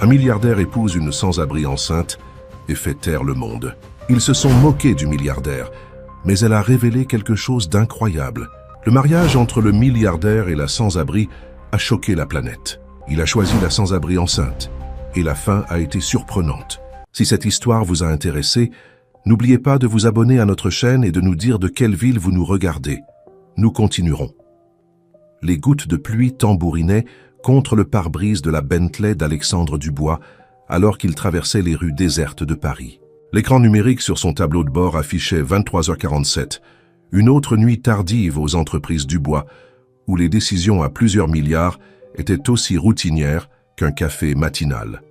Un milliardaire épouse une sans-abri enceinte et fait taire le monde. Ils se sont moqués du milliardaire, mais elle a révélé quelque chose d'incroyable. Le mariage entre le milliardaire et la sans-abri a choqué la planète. Il a choisi la sans-abri enceinte, et la fin a été surprenante. Si cette histoire vous a intéressé, n'oubliez pas de vous abonner à notre chaîne et de nous dire de quelle ville vous nous regardez. Nous continuerons. Les gouttes de pluie tambourinaient contre le pare-brise de la Bentley d'Alexandre Dubois alors qu'il traversait les rues désertes de Paris. L'écran numérique sur son tableau de bord affichait 23h47, une autre nuit tardive aux entreprises Dubois, où les décisions à plusieurs milliards étaient aussi routinières qu'un café matinal.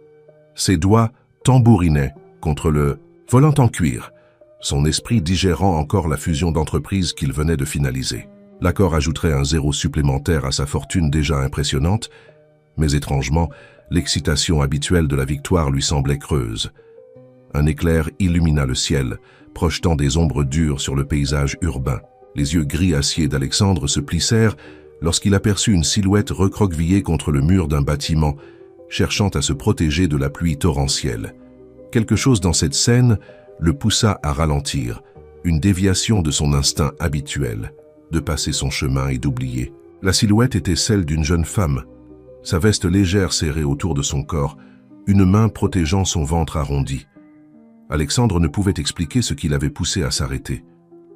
Ses doigts tambourinaient contre le volant en cuir, son esprit digérant encore la fusion d'entreprises qu'il venait de finaliser. L'accord ajouterait un zéro supplémentaire à sa fortune déjà impressionnante, mais étrangement, l'excitation habituelle de la victoire lui semblait creuse. Un éclair illumina le ciel, projetant des ombres dures sur le paysage urbain. Les yeux gris acier d'Alexandre se plissèrent lorsqu'il aperçut une silhouette recroquevillée contre le mur d'un bâtiment, cherchant à se protéger de la pluie torrentielle. Quelque chose dans cette scène le poussa à ralentir, une déviation de son instinct habituel, de passer son chemin et d'oublier. La silhouette était celle d'une jeune femme, sa veste légère serrée autour de son corps, une main protégeant son ventre arrondi. Alexandre ne pouvait expliquer ce qui l'avait poussé à s'arrêter.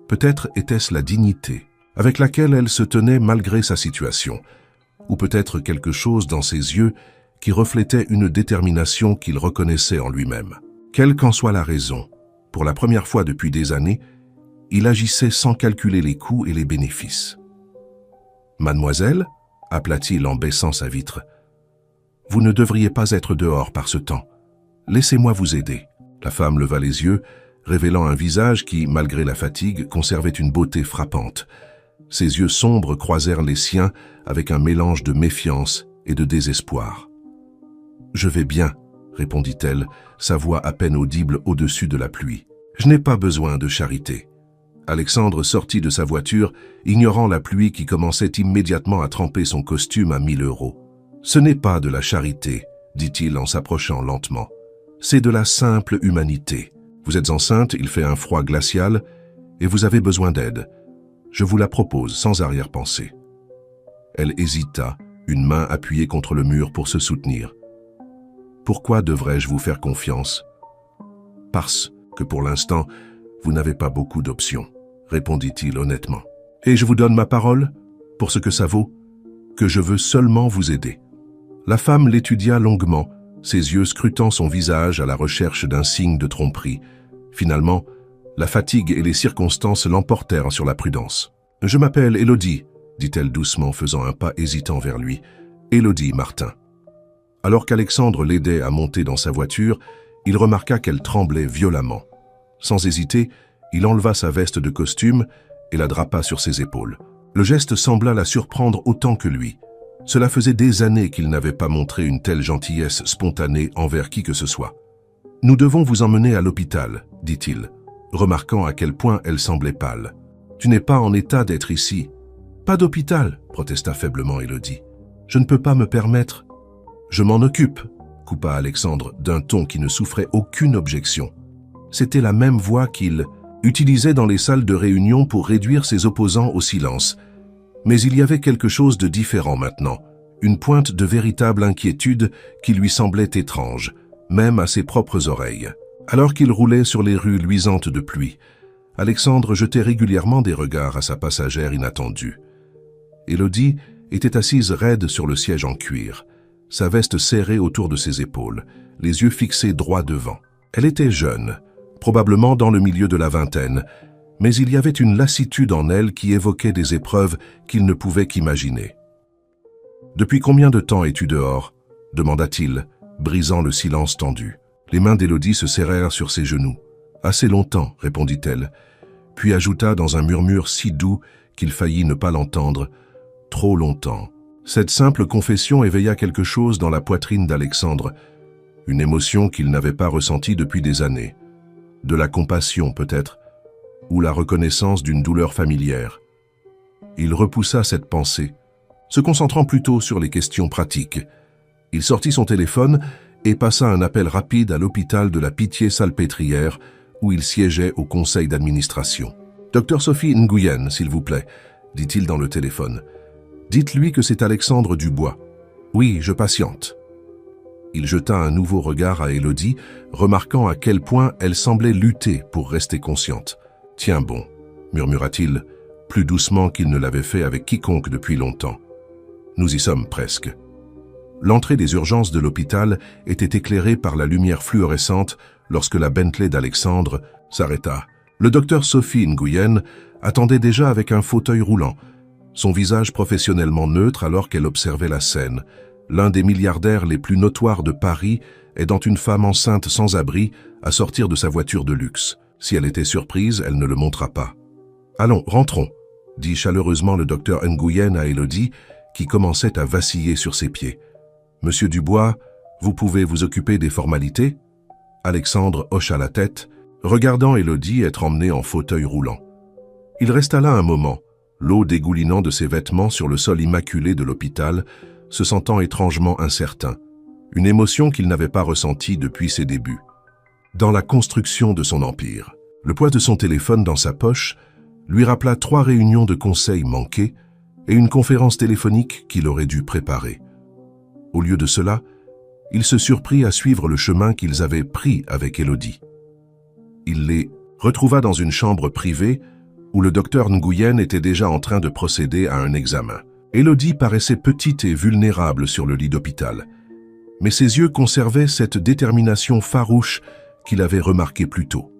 Peut-être était-ce la dignité avec laquelle elle se tenait malgré sa situation, ou peut-être quelque chose dans ses yeux qui reflétait une détermination qu'il reconnaissait en lui-même. Quelle qu'en soit la raison, pour la première fois depuis des années, il agissait sans calculer les coûts et les bénéfices. « Mademoiselle » appela-t-il en baissant sa vitre. « Vous ne devriez pas être dehors par ce temps. Laissez-moi vous aider. » La femme leva les yeux, révélant un visage qui, malgré la fatigue, conservait une beauté frappante. Ses yeux sombres croisèrent les siens avec un mélange de méfiance et de désespoir. « Je vais bien », répondit-elle, sa voix à peine audible au-dessus de la pluie. « Je n'ai pas besoin de charité. » Alexandre sortit de sa voiture, ignorant la pluie qui commençait immédiatement à tremper son costume à 1000 €. « Ce n'est pas de la charité, » dit-il en s'approchant lentement. « C'est de la simple humanité. Vous êtes enceinte, il fait un froid glacial, et vous avez besoin d'aide. Je vous la propose sans arrière-pensée. » Elle hésita, une main appuyée contre le mur pour se soutenir. « Pourquoi devrais-je vous faire confiance ? » « Parce que pour l'instant, vous n'avez pas beaucoup d'options, » répondit-il honnêtement. « Et je vous donne ma parole, pour ce que ça vaut, que je veux seulement vous aider. » La femme l'étudia longuement, ses yeux scrutant son visage à la recherche d'un signe de tromperie. Finalement, la fatigue et les circonstances l'emportèrent sur la prudence. « Je m'appelle Élodie, » dit-elle doucement, faisant un pas hésitant vers lui. « Élodie Martin. » Alors qu'Alexandre l'aidait à monter dans sa voiture, il remarqua qu'elle tremblait violemment. Sans hésiter, il enleva sa veste de costume et la drapa sur ses épaules. Le geste sembla la surprendre autant que lui. Cela faisait des années qu'il n'avait pas montré une telle gentillesse spontanée envers qui que ce soit. « Nous devons vous emmener à l'hôpital, » dit-il, remarquant à quel point elle semblait pâle. « Tu n'es pas en état d'être ici. »« Pas d'hôpital, » protesta faiblement Élodie. « Je ne peux pas me permettre. »« Je m'en occupe, » coupa Alexandre d'un ton qui ne souffrait aucune objection. C'était la même voix qu'il utilisait dans les salles de réunion pour réduire ses opposants au silence. Mais il y avait quelque chose de différent maintenant, une pointe de véritable inquiétude qui lui semblait étrange, même à ses propres oreilles. Alors qu'il roulait sur les rues luisantes de pluie, Alexandre jetait régulièrement des regards à sa passagère inattendue. Élodie était assise raide sur le siège en cuir, sa veste serrée autour de ses épaules, les yeux fixés droit devant. Elle était jeune, probablement dans le milieu de la vingtaine, mais il y avait une lassitude en elle qui évoquait des épreuves qu'il ne pouvait qu'imaginer. « Depuis combien de temps es-tu dehors ?» demanda-t-il, brisant le silence tendu. Les mains d'Élodie se serrèrent sur ses genoux. « Assez longtemps, » répondit-elle, puis ajouta dans un murmure si doux qu'il faillit ne pas l'entendre. « Trop longtemps. » Cette simple confession éveilla quelque chose dans la poitrine d'Alexandre, une émotion qu'il n'avait pas ressentie depuis des années. De la compassion peut-être, ou la reconnaissance d'une douleur familière. Il repoussa cette pensée, se concentrant plutôt sur les questions pratiques. Il sortit son téléphone et passa un appel rapide à l'hôpital de la Pitié-Salpêtrière où il siégeait au conseil d'administration. « Docteur Sophie Nguyen, s'il vous plaît », dit-il dans le téléphone. « Dites-lui que c'est Alexandre Dubois. Oui, je patiente. » Il jeta un nouveau regard à Élodie, remarquant à quel point elle semblait lutter pour rester consciente. « Tiens bon », murmura-t-il, plus doucement qu'il ne l'avait fait avec quiconque depuis longtemps. « Nous y sommes presque. » L'entrée des urgences de l'hôpital était éclairée par la lumière fluorescente lorsque la Bentley d'Alexandre s'arrêta. Le docteur Sophie Nguyen attendait déjà avec un fauteuil roulant, son visage professionnellement neutre alors qu'elle observait la scène. L'un des milliardaires les plus notoires de Paris aidant une femme enceinte sans abri à sortir de sa voiture de luxe. Si elle était surprise, elle ne le montra pas. « Allons, rentrons », dit chaleureusement le docteur Nguyen à Élodie, qui commençait à vaciller sur ses pieds. « Monsieur Dubois, vous pouvez vous occuper des formalités ?» Alexandre hocha la tête, regardant Élodie être emmenée en fauteuil roulant. Il resta là un moment, l'eau dégoulinant de ses vêtements sur le sol immaculé de l'hôpital, se sentant étrangement incertain, une émotion qu'il n'avait pas ressentie depuis ses débuts. Dans la construction de son empire, le poids de son téléphone dans sa poche lui rappela 3 réunions de conseil manquées et une conférence téléphonique qu'il aurait dû préparer. Au lieu de cela, il se surprit à suivre le chemin qu'ils avaient pris avec Élodie. Il les retrouva dans une chambre privée où le docteur Nguyen était déjà en train de procéder à un examen. Élodie paraissait petite et vulnérable sur le lit d'hôpital, mais ses yeux conservaient cette détermination farouche qu'il avait remarquée plus tôt.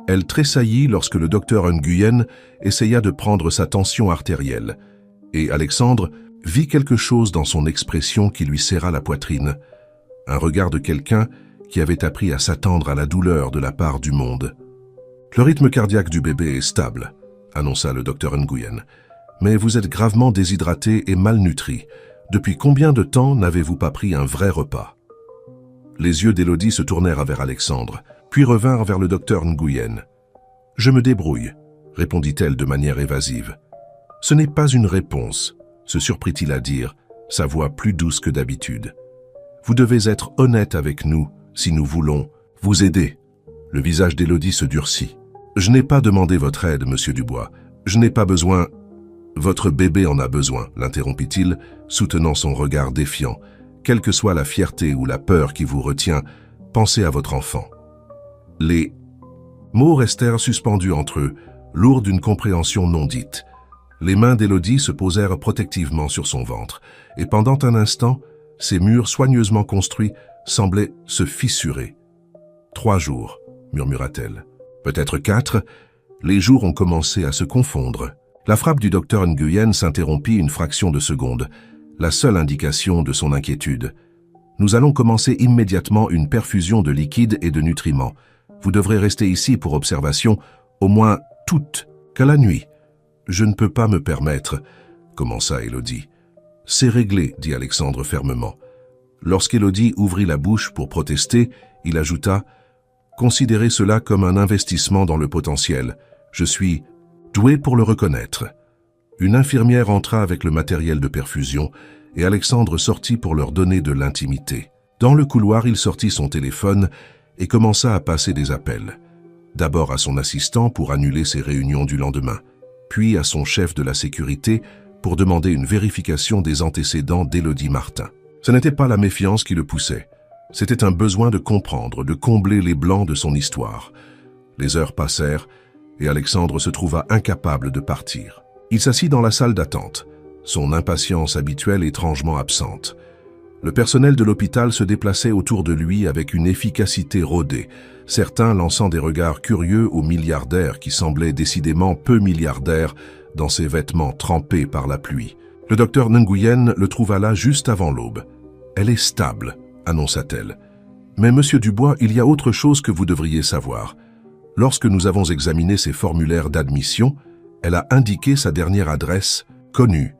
Elle tressaillit lorsque le docteur Nguyen essaya de prendre sa tension artérielle, et Alexandre vit quelque chose dans son expression qui lui serra la poitrine, un regard de quelqu'un qui avait appris à s'attendre à la douleur de la part du monde. « Le rythme cardiaque du bébé est stable », annonça le docteur Nguyen. « Mais vous êtes gravement déshydraté et malnutri. Depuis combien de temps n'avez-vous pas pris un vrai repas ?» Les yeux d'Élodie se tournèrent vers Alexandre, puis revinrent vers le docteur Nguyen. « Je me débrouille », répondit-elle de manière évasive. « Ce n'est pas une réponse », se surprit-il à dire, sa voix plus douce que d'habitude. « Vous devez être honnête avec nous si nous voulons vous aider. » Le visage d'Élodie se durcit. « Je n'ai pas demandé votre aide, monsieur Dubois. Je n'ai pas besoin... » « Votre bébé en a besoin, » l'interrompit-il, soutenant son regard défiant. « Quelle que soit la fierté ou la peur qui vous retient, pensez à votre enfant. » Les mots restèrent suspendus entre eux, lourds d'une compréhension non dite. Les mains d'Élodie se posèrent protectivement sur son ventre, et pendant un instant, ces murs soigneusement construits semblaient se fissurer. « 3 jours, » murmura-t-elle. « Peut-être 4. Les jours ont commencé à se confondre. » La frappe du docteur Nguyen s'interrompit une fraction de seconde, la seule indication de son inquiétude. « Nous allons commencer immédiatement une perfusion de liquides et de nutriments. Vous devrez rester ici pour observation, au moins toute qu'à la nuit. »« Je ne peux pas me permettre, » commença Élodie. « C'est réglé, » dit Alexandre fermement. Lorsqu'Élodie ouvrit la bouche pour protester, il ajouta « Considérez cela comme un investissement dans le potentiel. Je suis doué pour le reconnaître. » Une infirmière entra avec le matériel de perfusion et Alexandre sortit pour leur donner de l'intimité. Dans le couloir, il sortit son téléphone et commença à passer des appels. D'abord à son assistant pour annuler ses réunions du lendemain, puis à son chef de la sécurité pour demander une vérification des antécédents d'Élodie Martin. Ce n'était pas la méfiance qui le poussait. C'était un besoin de comprendre, de combler les blancs de son histoire. Les heures passèrent et Alexandre se trouva incapable de partir. Il s'assit dans la salle d'attente, son impatience habituelle étrangement absente. Le personnel de l'hôpital se déplaçait autour de lui avec une efficacité rodée, certains lançant des regards curieux aux milliardaires qui semblaient décidément peu milliardaires dans ses vêtements trempés par la pluie. Le docteur Nguyen le trouva là juste avant l'aube. « Elle est stable », annonça-t-elle. « Mais monsieur Dubois, il y a autre chose que vous devriez savoir. Lorsque nous avons examiné ses formulaires d'admission, elle a indiqué sa dernière adresse connue.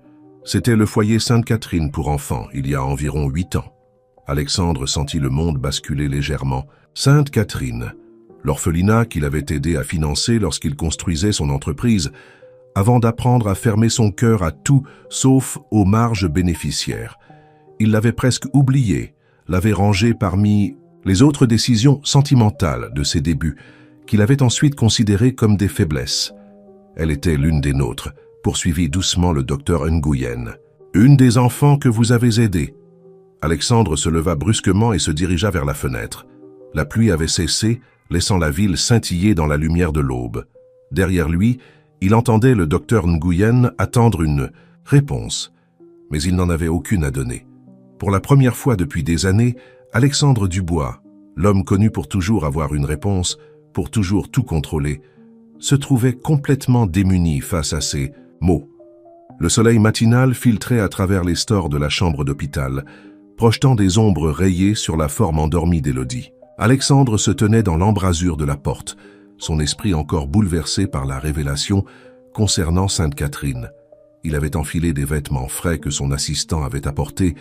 C'était le foyer Sainte-Catherine pour enfants, il y a environ 8 ans. » Alexandre sentit le monde basculer légèrement. Sainte-Catherine, l'orphelinat qu'il avait aidé à financer lorsqu'il construisait son entreprise, avant d'apprendre à fermer son cœur à tout sauf aux marges bénéficiaires. Il l'avait presque oublié, l'avait rangée parmi les autres décisions sentimentales de ses débuts, qu'il avait ensuite considérées comme des faiblesses. Elle était l'une des nôtres, poursuivit doucement le docteur Nguyen. Une des enfants que vous avez aidées. Alexandre se leva brusquement et se dirigea vers la fenêtre. La pluie avait cessé, laissant la ville scintiller dans la lumière de l'aube. Derrière lui, il entendait le docteur Nguyen attendre une réponse, mais il n'en avait aucune à donner. Pour la première fois depuis des années, Alexandre Dubois, l'homme connu pour toujours avoir une réponse, pour toujours tout contrôler, se trouvait complètement démuni face à ces mots. Le soleil matinal filtrait à travers les stores de la chambre d'hôpital, projetant des ombres rayées sur la forme endormie d'Élodie. Alexandre se tenait dans l'embrasure de la porte, son esprit encore bouleversé par la révélation concernant Sainte-Catherine. Il avait enfilé des vêtements frais que son assistant avait apportés,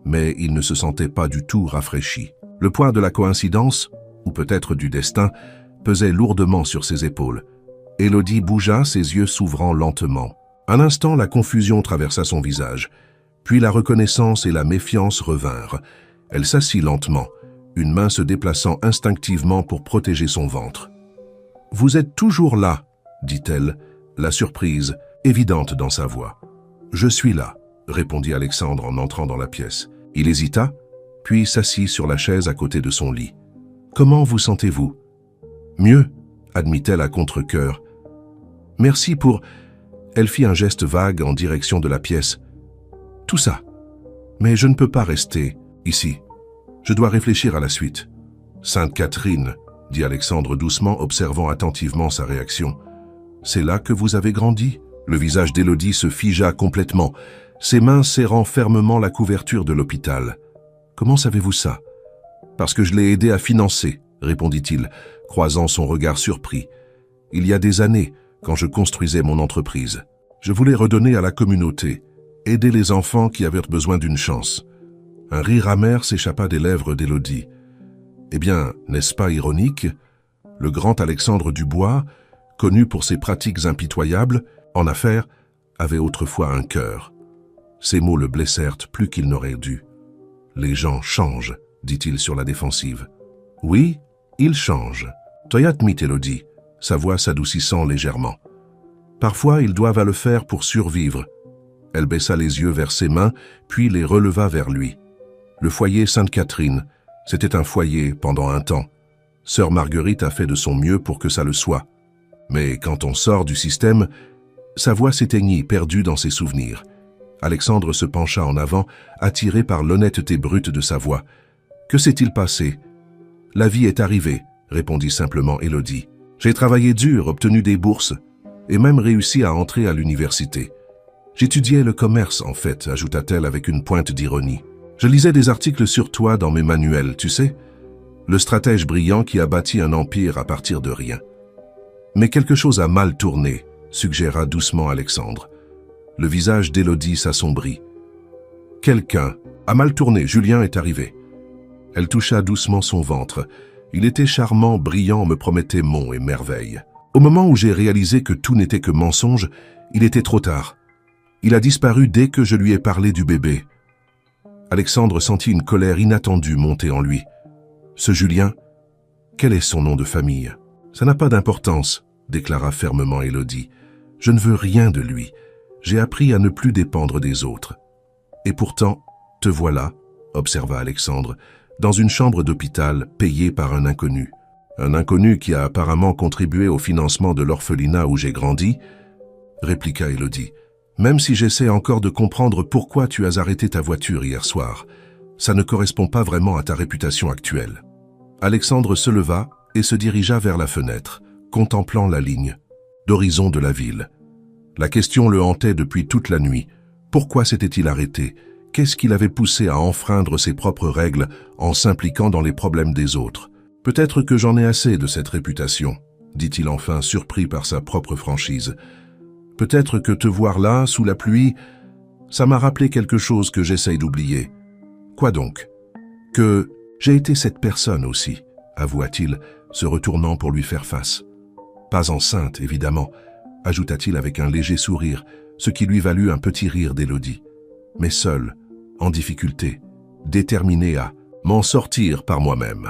mais il ne se sentait pas du tout rafraîchi. Le poids de la coïncidence, ou peut-être du destin, pesait lourdement sur ses épaules. Élodie bougea, ses yeux s'ouvrant lentement. Un instant, la confusion traversa son visage, puis la reconnaissance et la méfiance revinrent. Elle s'assit lentement, une main se déplaçant instinctivement pour protéger son ventre. « Vous êtes toujours là », dit-elle, la surprise évidente dans sa voix. « Je suis là », répondit Alexandre en entrant dans la pièce. Il hésita, puis s'assit sur la chaise à côté de son lit. « Comment vous sentez-vous »« Mieux », admit-elle à contre-cœur. « Merci pour... » Elle fit un geste vague en direction de la pièce. « Tout ça. Mais je ne peux pas rester ici. Je dois réfléchir à la suite. »« Sainte-Catherine, » dit Alexandre doucement, observant attentivement sa réaction. « C'est là que vous avez grandi ?» Le visage d'Élodie se figea complètement, ses mains serrant fermement la couverture de l'hôpital. « Comment savez-vous ça ?»« Parce que je l'ai aidé à financer, » répondit-il, croisant son regard surpris. « Il y a des années, quand je construisais mon entreprise. Je voulais redonner à la communauté, aider les enfants qui avaient besoin d'une chance. » Un rire amer s'échappa des lèvres d'Élodie. Eh bien, n'est-ce pas ironique? Le grand Alexandre Dubois, connu pour ses pratiques impitoyables, en affaires, avait autrefois un cœur. Ces mots le blessèrent plus qu'il n'aurait dû. « Les gens changent », dit-il sur la défensive. « Oui, ils changent. » Toyat-mit Élodie, sa voix s'adoucissant légèrement. « Parfois, ils doivent le faire pour survivre. » Elle baissa les yeux vers ses mains, puis les releva vers lui. Le foyer Sainte-Catherine, c'était un foyer pendant un temps. Sœur Marguerite a fait de son mieux pour que ça le soit. Mais quand on sort du système, sa voix s'éteignit, perdue dans ses souvenirs. Alexandre se pencha en avant, attiré par l'honnêteté brute de sa voix. « Que s'est-il passé ?»« La vie est arrivée, » répondit simplement Élodie. « J'ai travaillé dur, obtenu des bourses, et même réussi à entrer à l'université. J'étudiais le commerce, en fait, ajouta-t-elle avec une pointe d'ironie. Je lisais des articles sur toi dans mes manuels, tu sais, le stratège brillant qui a bâti un empire à partir de rien. Mais quelque chose a mal tourné, suggéra doucement Alexandre. Le visage d'Élodie s'assombrit. Quelqu'un a mal tourné, Julien est arrivé. Elle toucha doucement son ventre. Il était charmant, brillant, me promettait monts et merveilles. Au moment où j'ai réalisé que tout n'était que mensonge, il était trop tard. Il a disparu dès que je lui ai parlé du bébé. Alexandre sentit une colère inattendue monter en lui. Ce Julien, quel est son nom de famille? Ça n'a pas d'importance, déclara fermement Élodie. Je ne veux rien de lui. J'ai appris à ne plus dépendre des autres. Et pourtant, te voilà, observa Alexandre, dans une chambre d'hôpital payée par un inconnu. Un inconnu qui a apparemment contribué au financement de l'orphelinat où j'ai grandi, répliqua Élodie. Même si j'essaie encore de comprendre pourquoi tu as arrêté ta voiture hier soir, ça ne correspond pas vraiment à ta réputation actuelle. Alexandre se leva et se dirigea vers la fenêtre, contemplant la ligne d'horizon de la ville. La question le hantait depuis toute la nuit. Pourquoi s'était-il arrêté? Qu'est-ce qui l'avait poussé à enfreindre ses propres règles en s'impliquant dans les problèmes des autres? Peut-être que j'en ai assez de cette réputation, dit-il enfin, surpris par sa propre franchise. Peut-être que te voir là, sous la pluie, ça m'a rappelé quelque chose que j'essaye d'oublier. Quoi donc? Que j'ai été cette personne aussi, avoua-t-il, se retournant pour lui faire face. Pas enceinte, évidemment, ajouta-t-il avec un léger sourire, ce qui lui valut un petit rire d'Élodie. Mais seule, en difficulté, déterminée à m'en sortir par moi-même.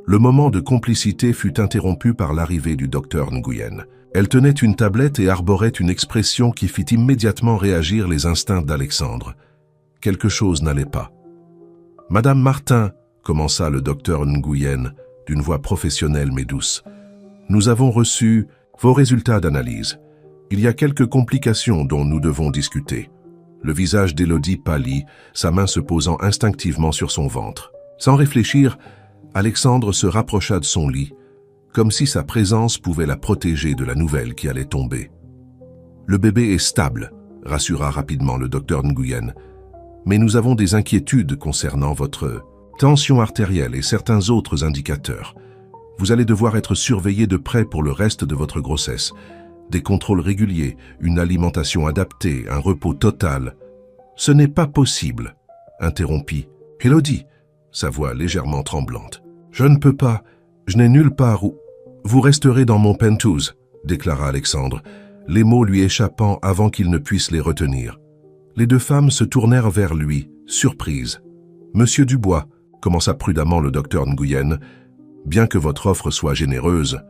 Le moment de complicité fut interrompu par l'arrivée du docteur Nguyen. Elle tenait une tablette et arborait une expression qui fit immédiatement réagir les instincts d'Alexandre. Quelque chose n'allait pas. « Madame Martin », commença le docteur Nguyen, d'une voix professionnelle mais douce, « nous avons reçu vos résultats d'analyse. Il y a quelques complications dont nous devons discuter. » Le visage d'Élodie pâlit, sa main se posant instinctivement sur son ventre. Sans réfléchir, Alexandre se rapprocha de son lit, comme si sa présence pouvait la protéger de la nouvelle qui allait tomber. « Le bébé est stable », rassura rapidement le docteur Nguyen. « Mais nous avons des inquiétudes concernant votre tension artérielle et certains autres indicateurs. Vous allez devoir être surveillé de près pour le reste de votre grossesse. Des contrôles réguliers, une alimentation adaptée, un repos total. »« Ce n'est pas possible », interrompit Élodie, sa voix légèrement tremblante. « Je ne peux pas, je n'ai nulle part où... »« Vous resterez dans mon penthouse », déclara Alexandre, les mots lui échappant avant qu'il ne puisse les retenir. Les deux femmes se tournèrent vers lui, surprises. « Monsieur Dubois », commença prudemment le docteur Nguyen, « bien que votre offre soit généreuse,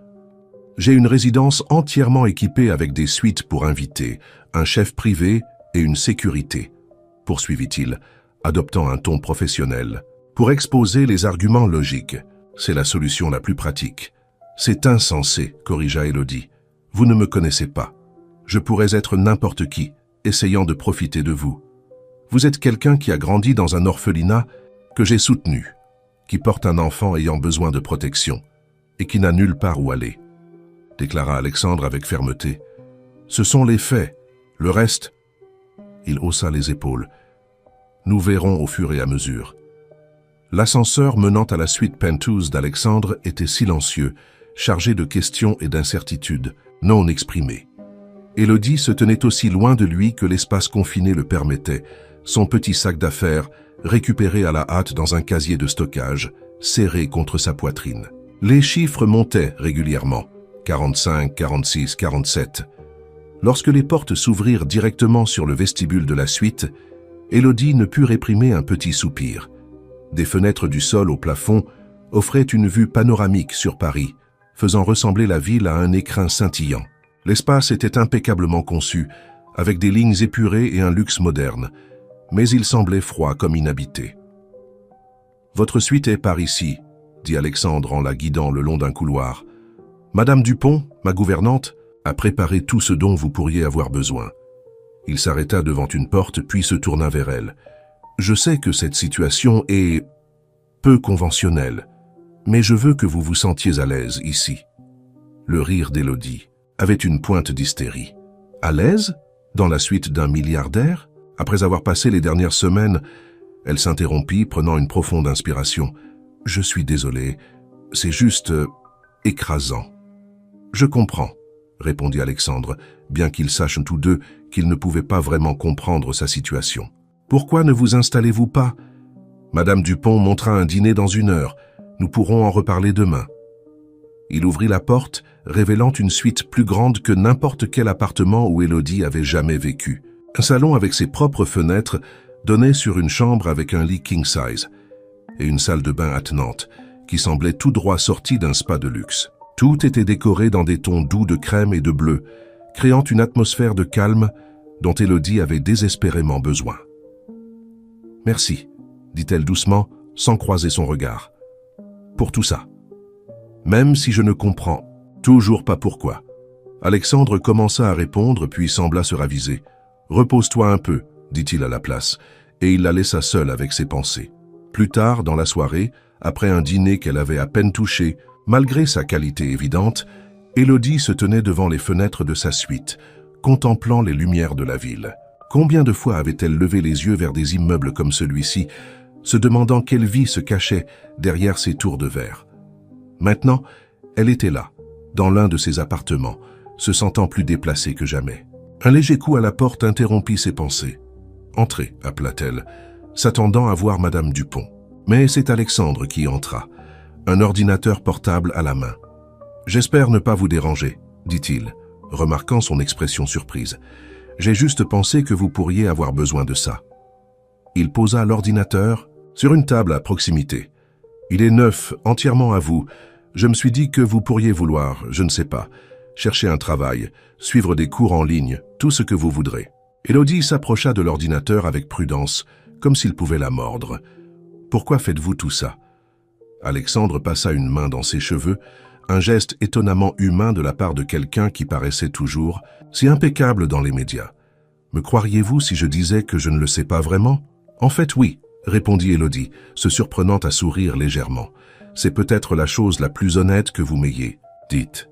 j'ai une résidence entièrement équipée avec des suites pour invités, un chef privé et une sécurité, » poursuivit-il, adoptant un ton professionnel. « Pour exposer les arguments logiques, c'est la solution la plus pratique. »« C'est insensé, » corrigea Élodie. « Vous ne me connaissez pas. Je pourrais être n'importe qui, essayant de profiter de vous. Vous êtes quelqu'un qui a grandi dans un orphelinat que j'ai soutenu, qui porte un enfant ayant besoin de protection et qui n'a nulle part où aller. » déclara Alexandre avec fermeté. « Ce sont les faits. Le reste... » Il haussa les épaules. « Nous verrons au fur et à mesure. » L'ascenseur menant à la suite penthouse d'Alexandre était silencieux, chargé de questions et d'incertitudes, non exprimées. Élodie se tenait aussi loin de lui que l'espace confiné le permettait, son petit sac d'affaires récupéré à la hâte dans un casier de stockage, serré contre sa poitrine. Les chiffres montaient régulièrement. 45, 46, 47. Lorsque les portes s'ouvrirent directement sur le vestibule de la suite, Élodie ne put réprimer un petit soupir. Des fenêtres du sol au plafond offraient une vue panoramique sur Paris, faisant ressembler la ville à un écrin scintillant. L'espace était impeccablement conçu, avec des lignes épurées et un luxe moderne, mais il semblait froid comme inhabité. « Votre suite est par ici », dit Alexandre en la guidant le long d'un couloir. « Madame Dupont, ma gouvernante, a préparé tout ce dont vous pourriez avoir besoin. » Il s'arrêta devant une porte, puis se tourna vers elle. « Je sais que cette situation est peu conventionnelle, mais je veux que vous vous sentiez à l'aise ici. » Le rire d'Élodie avait une pointe d'hystérie. « À l'aise? Dans la suite d'un milliardaire ?» Après avoir passé les dernières semaines, elle s'interrompit, prenant une profonde inspiration. « Je suis désolé, c'est juste écrasant. » « Je comprends, » répondit Alexandre, bien qu'ils sachent tous deux qu'ils ne pouvaient pas vraiment comprendre sa situation. « Pourquoi ne vous installez-vous pas? Madame Dupont montra un dîner dans 1 heure. Nous pourrons en reparler demain. » Il ouvrit la porte, révélant une suite plus grande que n'importe quel appartement où Élodie avait jamais vécu. Un salon avec ses propres fenêtres donnait sur une chambre avec un lit king size et une salle de bain attenante qui semblait tout droit sortie d'un spa de luxe. Tout était décoré dans des tons doux de crème et de bleu, créant une atmosphère de calme dont Élodie avait désespérément besoin. « Merci », dit-elle doucement, sans croiser son regard. « Pour tout ça. Même si je ne comprends toujours pas pourquoi. » Alexandre commença à répondre, puis sembla se raviser. « Repose-toi un peu », dit-il à la place, et il la laissa seule avec ses pensées. Plus tard, dans la soirée, après un dîner qu'elle avait à peine touché, malgré sa qualité évidente, Élodie se tenait devant les fenêtres de sa suite, contemplant les lumières de la ville. Combien de fois avait-elle levé les yeux vers des immeubles comme celui-ci, se demandant quelle vie se cachait derrière ces tours de verre. Maintenant, elle était là, dans l'un de ses appartements, se sentant plus déplacée que jamais. Un léger coup à la porte interrompit ses pensées. « Entrez », appela-t-elle, s'attendant à voir Madame Dupont. Mais c'est Alexandre qui entra, un ordinateur portable à la main. « J'espère ne pas vous déranger, » dit-il, remarquant son expression surprise. « J'ai juste pensé que vous pourriez avoir besoin de ça. » Il posa l'ordinateur, sur une table à proximité. Il est neuf, entièrement à vous. Je me suis dit que vous pourriez vouloir, je ne sais pas, chercher un travail, suivre des cours en ligne, tout ce que vous voudrez. Élodie s'approcha de l'ordinateur avec prudence, comme s'il pouvait la mordre. « Pourquoi faites-vous tout ça ?» Alexandre passa une main dans ses cheveux, un geste étonnamment humain de la part de quelqu'un qui paraissait toujours si impeccable dans les médias. « Me croiriez-vous si je disais que je ne le sais pas vraiment ?»« En fait, oui, » répondit Élodie, se surprenant à sourire légèrement. « C'est peut-être la chose la plus honnête que vous m'ayez dite. »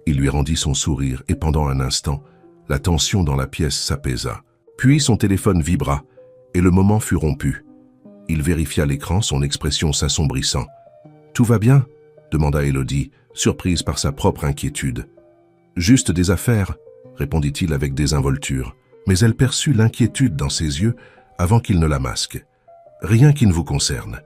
Il lui rendit son sourire et pendant un instant, la tension dans la pièce s'apaisa. Puis son téléphone vibra et le moment fut rompu. Il vérifia l'écran, son expression s'assombrissant. « Tout va bien ?» demanda Élodie, surprise par sa propre inquiétude. « Juste des affaires » répondit-il avec désinvolture. Mais elle perçut l'inquiétude dans ses yeux avant qu'il ne la masque. « Rien qui ne vous concerne.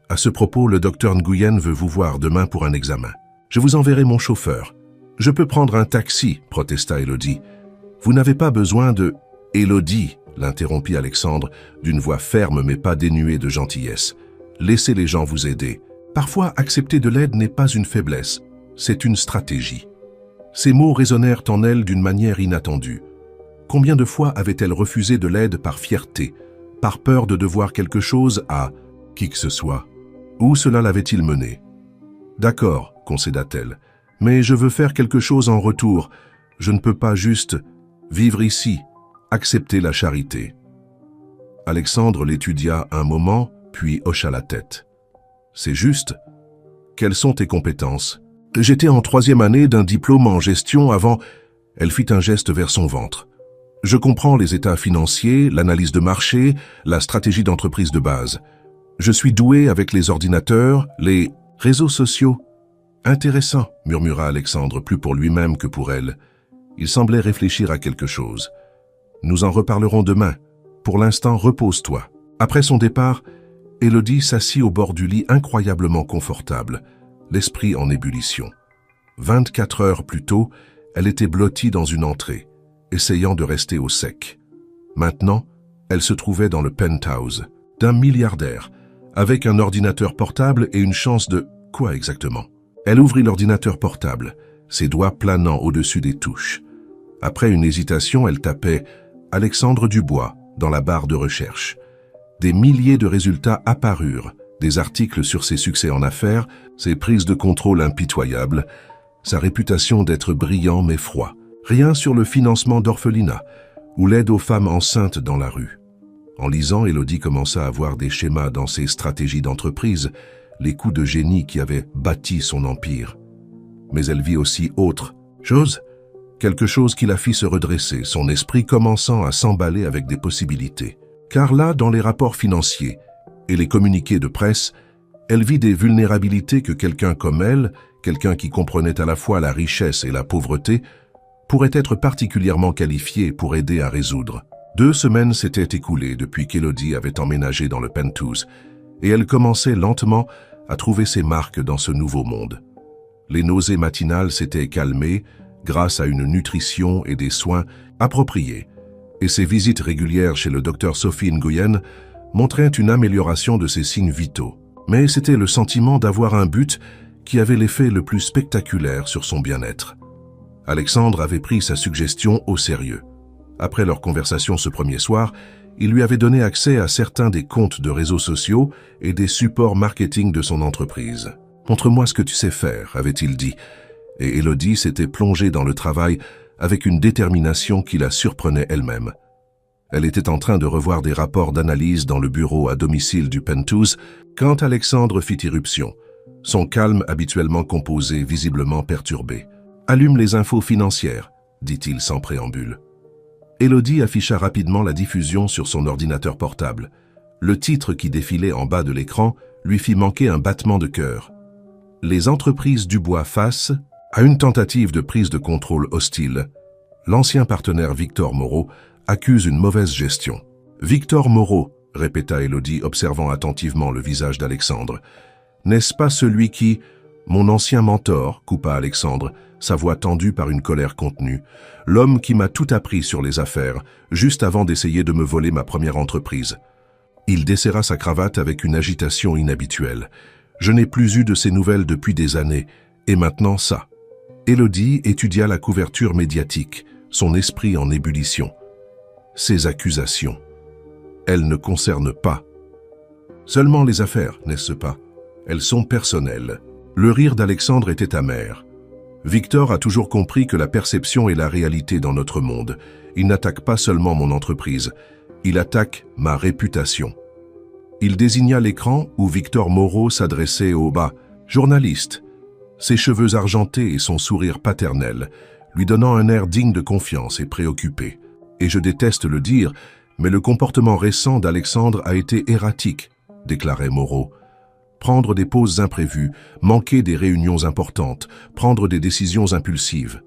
À ce propos, le docteur Nguyen veut vous voir demain pour un examen. Je vous enverrai mon chauffeur. »« Je peux prendre un taxi » protesta Élodie. « Vous n'avez pas besoin de... »« Élodie » l'interrompit Alexandre d'une voix ferme mais pas dénuée de gentillesse. « Laissez les gens vous aider. Parfois, accepter de l'aide n'est pas une faiblesse, c'est une stratégie. » Ces mots résonnèrent en elle d'une manière inattendue. Combien de fois avait-elle refusé de l'aide par fierté, par peur de devoir quelque chose à qui que ce soit? Où cela l'avait-il menée? « D'accord, concéda-t-elle, mais je veux faire quelque chose en retour. Je ne peux pas juste vivre ici, accepter la charité. » Alexandre l'étudia un moment, puis hocha la tête. « C'est juste. Quelles sont tes compétences? » « J'étais en 3e année d'un diplôme en gestion avant... » Elle fit un geste vers son ventre. « Je comprends les états financiers, l'analyse de marché, la stratégie d'entreprise de base. Je suis doué avec les ordinateurs, les réseaux sociaux. »« Intéressant, » murmura Alexandre, plus pour lui-même que pour elle. Il semblait réfléchir à quelque chose. « Nous en reparlerons demain. Pour l'instant, repose-toi. » Après son départ, Élodie s'assit au bord du lit incroyablement confortable, l'esprit en ébullition. 24 heures plus tôt, elle était blottie dans une entrée, essayant de rester au sec. Maintenant, elle se trouvait dans le penthouse d'un milliardaire, avec un ordinateur portable et une chance de... Quoi exactement? Elle ouvrit l'ordinateur portable, ses doigts planant au-dessus des touches. Après une hésitation, elle tapait « Alexandre Dubois » dans la barre de recherche. Des milliers de résultats apparurent, des articles sur ses succès en affaires, ses prises de contrôle impitoyables, sa réputation d'être brillant mais froid. Rien sur le financement d'orphelinats ou l'aide aux femmes enceintes dans la rue. En lisant, Élodie commença à voir des schémas dans ses stratégies d'entreprise, les coups de génie qui avaient bâti son empire. Mais elle vit aussi autre chose, quelque chose qui la fit se redresser, son esprit commençant à s'emballer avec des possibilités. Car là, dans les rapports financiers et les communiqués de presse, elle vit des vulnérabilités que quelqu'un comme elle, quelqu'un qui comprenait à la fois la richesse et la pauvreté, pourrait être particulièrement qualifié pour aider à résoudre. 2 semaines s'étaient écoulées depuis qu'Élodie avait emménagé dans le penthouse, et elle commençait lentement à trouver ses marques dans ce nouveau monde. Les nausées matinales s'étaient calmées grâce à une nutrition et des soins appropriés, et ses visites régulières chez le docteur Sophie Nguyen montraient une amélioration de ses signes vitaux. Mais c'était le sentiment d'avoir un but qui avait l'effet le plus spectaculaire sur son bien-être. Alexandre avait pris sa suggestion au sérieux. Après leur conversation ce premier soir, il lui avait donné accès à certains des comptes de réseaux sociaux et des supports marketing de son entreprise. « Montre-moi ce que tu sais faire », avait-il dit, et Élodie s'était plongée dans le travail avec une détermination qui la surprenait elle-même. Elle était en train de revoir des rapports d'analyse dans le bureau à domicile du penthouse quand Alexandre fit irruption, son calme habituellement composé visiblement perturbé. « Allume les infos financières », dit-il sans préambule. Élodie afficha rapidement la diffusion sur son ordinateur portable. Le titre qui défilait en bas de l'écran lui fit manquer un battement de cœur. « Les entreprises Dubois face à une tentative de prise de contrôle hostile. L'ancien partenaire Victor Moreau accuse une mauvaise gestion. »« Victor Moreau » répéta Élodie, observant attentivement le visage d'Alexandre. « N'est-ce pas celui qui... » »« Mon ancien mentor, » coupa Alexandre, sa voix tendue par une colère contenue. « L'homme qui m'a tout appris sur les affaires, juste avant d'essayer de me voler ma première entreprise. » Il desserra sa cravate avec une agitation inhabituelle. Je n'ai plus eu de ces nouvelles depuis des années, et maintenant ça. Élodie étudia la couverture médiatique, son esprit en ébullition. Ces accusations. Elles ne concernent pas seulement les affaires, n'est-ce pas? Elles sont personnelles. Le rire d'Alexandre était amer. Victor a toujours compris que la perception est la réalité dans notre monde. Il n'attaque pas seulement mon entreprise, il attaque ma réputation. Il désigna l'écran où Victor Moreau s'adressait au journaliste, ses cheveux argentés et son sourire paternel, lui donnant un air digne de confiance et préoccupé. Et je déteste le dire, mais le comportement récent d'Alexandre a été erratique, déclarait Moreau. Prendre des pauses imprévues, manquer des réunions importantes, prendre des décisions impulsives.